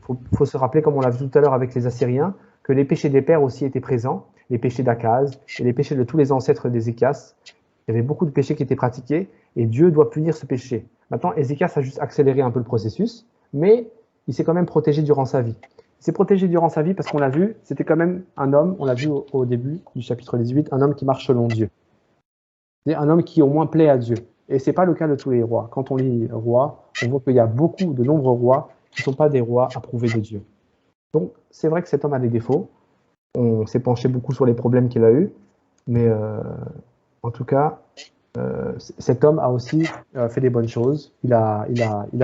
[SPEAKER 1] Il faut se rappeler, comme on l'a vu tout à l'heure avec les Assyriens, que les péchés des pères aussi étaient présents, les péchés d'Akaz et les péchés de tous les ancêtres d'Ézéchias. Il y avait beaucoup de péchés qui étaient pratiqués et Dieu doit punir ce péché. Maintenant, Ézéchias a juste accéléré un peu le processus, mais il s'est quand même protégé durant sa vie. Il s'est protégé durant sa vie parce qu'on l'a vu, c'était quand même un homme, on l'a vu au début du chapitre 18, un homme qui marche selon Dieu. C'est un homme qui au moins plaît à Dieu. Et ce n'est pas le cas de tous les rois. Quand on lit roi, on voit qu'il y a beaucoup de nombreux rois qui ne sont pas des rois approuvés de Dieu. Donc, c'est vrai que cet homme a des défauts. On s'est penché beaucoup sur les problèmes qu'il a eus. Mais en tout cas, cet homme a aussi fait des bonnes choses. Il a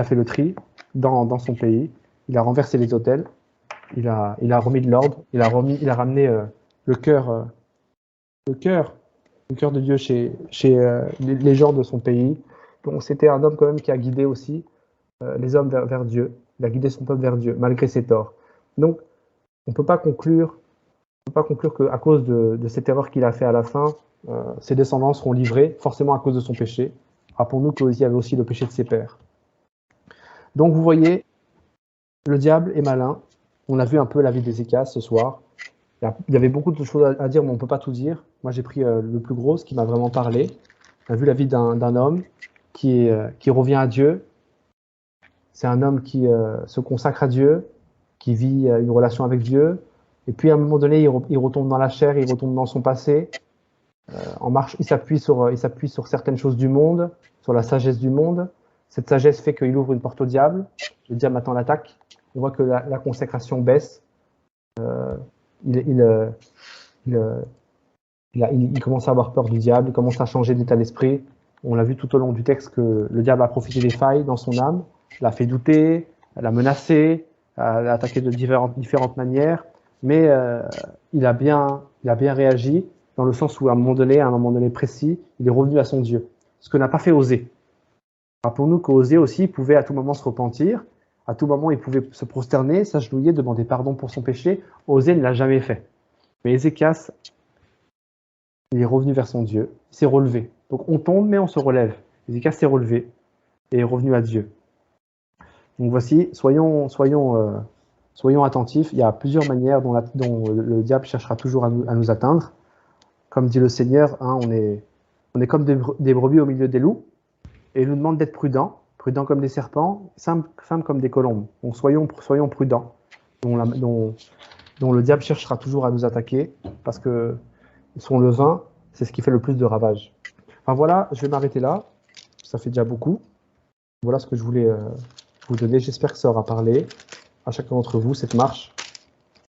[SPEAKER 1] fait le tri dans son pays. Il a renversé les autels. Il a remis de l'ordre. Il a ramené le cœur de Dieu chez les gens de son pays. Donc, c'était un homme quand même qui a guidé aussi les hommes vers Dieu. Il a guidé son peuple vers Dieu, malgré ses torts. Donc, on ne peut pas conclure qu'à cause de cette erreur qu'il a fait à la fin, ses descendants seront livrés, forcément à cause de son péché. Rappelons-nous qu'il y avait aussi le péché de ses pères. Donc, vous voyez, le diable est malin. On a vu un peu la vie d'Ézéchias ce soir. Il y avait beaucoup de choses à dire, mais on ne peut pas tout dire. Moi, j'ai pris le plus gros, ce qui m'a vraiment parlé. On a vu la vie d'un homme qui revient à Dieu. C'est un homme qui se consacre à Dieu, qui vit une relation avec Dieu. Et puis, à un moment donné, il retombe dans la chair, il retombe dans son passé. En marche, il s'appuie sur certaines choses du monde, sur la sagesse du monde. Cette sagesse fait qu'il ouvre une porte au diable. Le diable maintenant l'attaque. On voit que la consécration baisse. Il commence à avoir peur du diable, il commence à changer d'état d'esprit. On l'a vu tout au long du texte que le diable a profité des failles dans son âme, l'a fait douter, l'a menacé, l'a attaqué de différentes manières, mais il a bien réagi dans le sens où à un moment donné précis, il est revenu à son Dieu, ce que n'a pas fait Osée. Rappelons-nous qu'Osée aussi pouvait à tout moment se repentir, à tout moment il pouvait se prosterner, s'agenouiller, demander pardon pour son péché. Osée ne l'a jamais fait. Mais Ézéchias, il est revenu vers son Dieu, il s'est relevé. Donc on tombe, mais on se relève. Ézéchias s'est relevé et est revenu à Dieu. Donc voici, soyons attentifs. Il y a plusieurs manières dont le diable cherchera toujours à nous atteindre. Comme dit le Seigneur, hein, on est comme des brebis au milieu des loups, et il nous demande d'être prudents comme des serpents, simples comme des colombes. Donc soyons prudents, dont le diable cherchera toujours à nous attaquer, parce que son levain, c'est ce qui fait le plus de ravages. Enfin voilà, je vais m'arrêter là, ça fait déjà beaucoup. Voilà ce que je voulais vous donner, j'espère que ça aura parlé à chacun d'entre vous, cette marche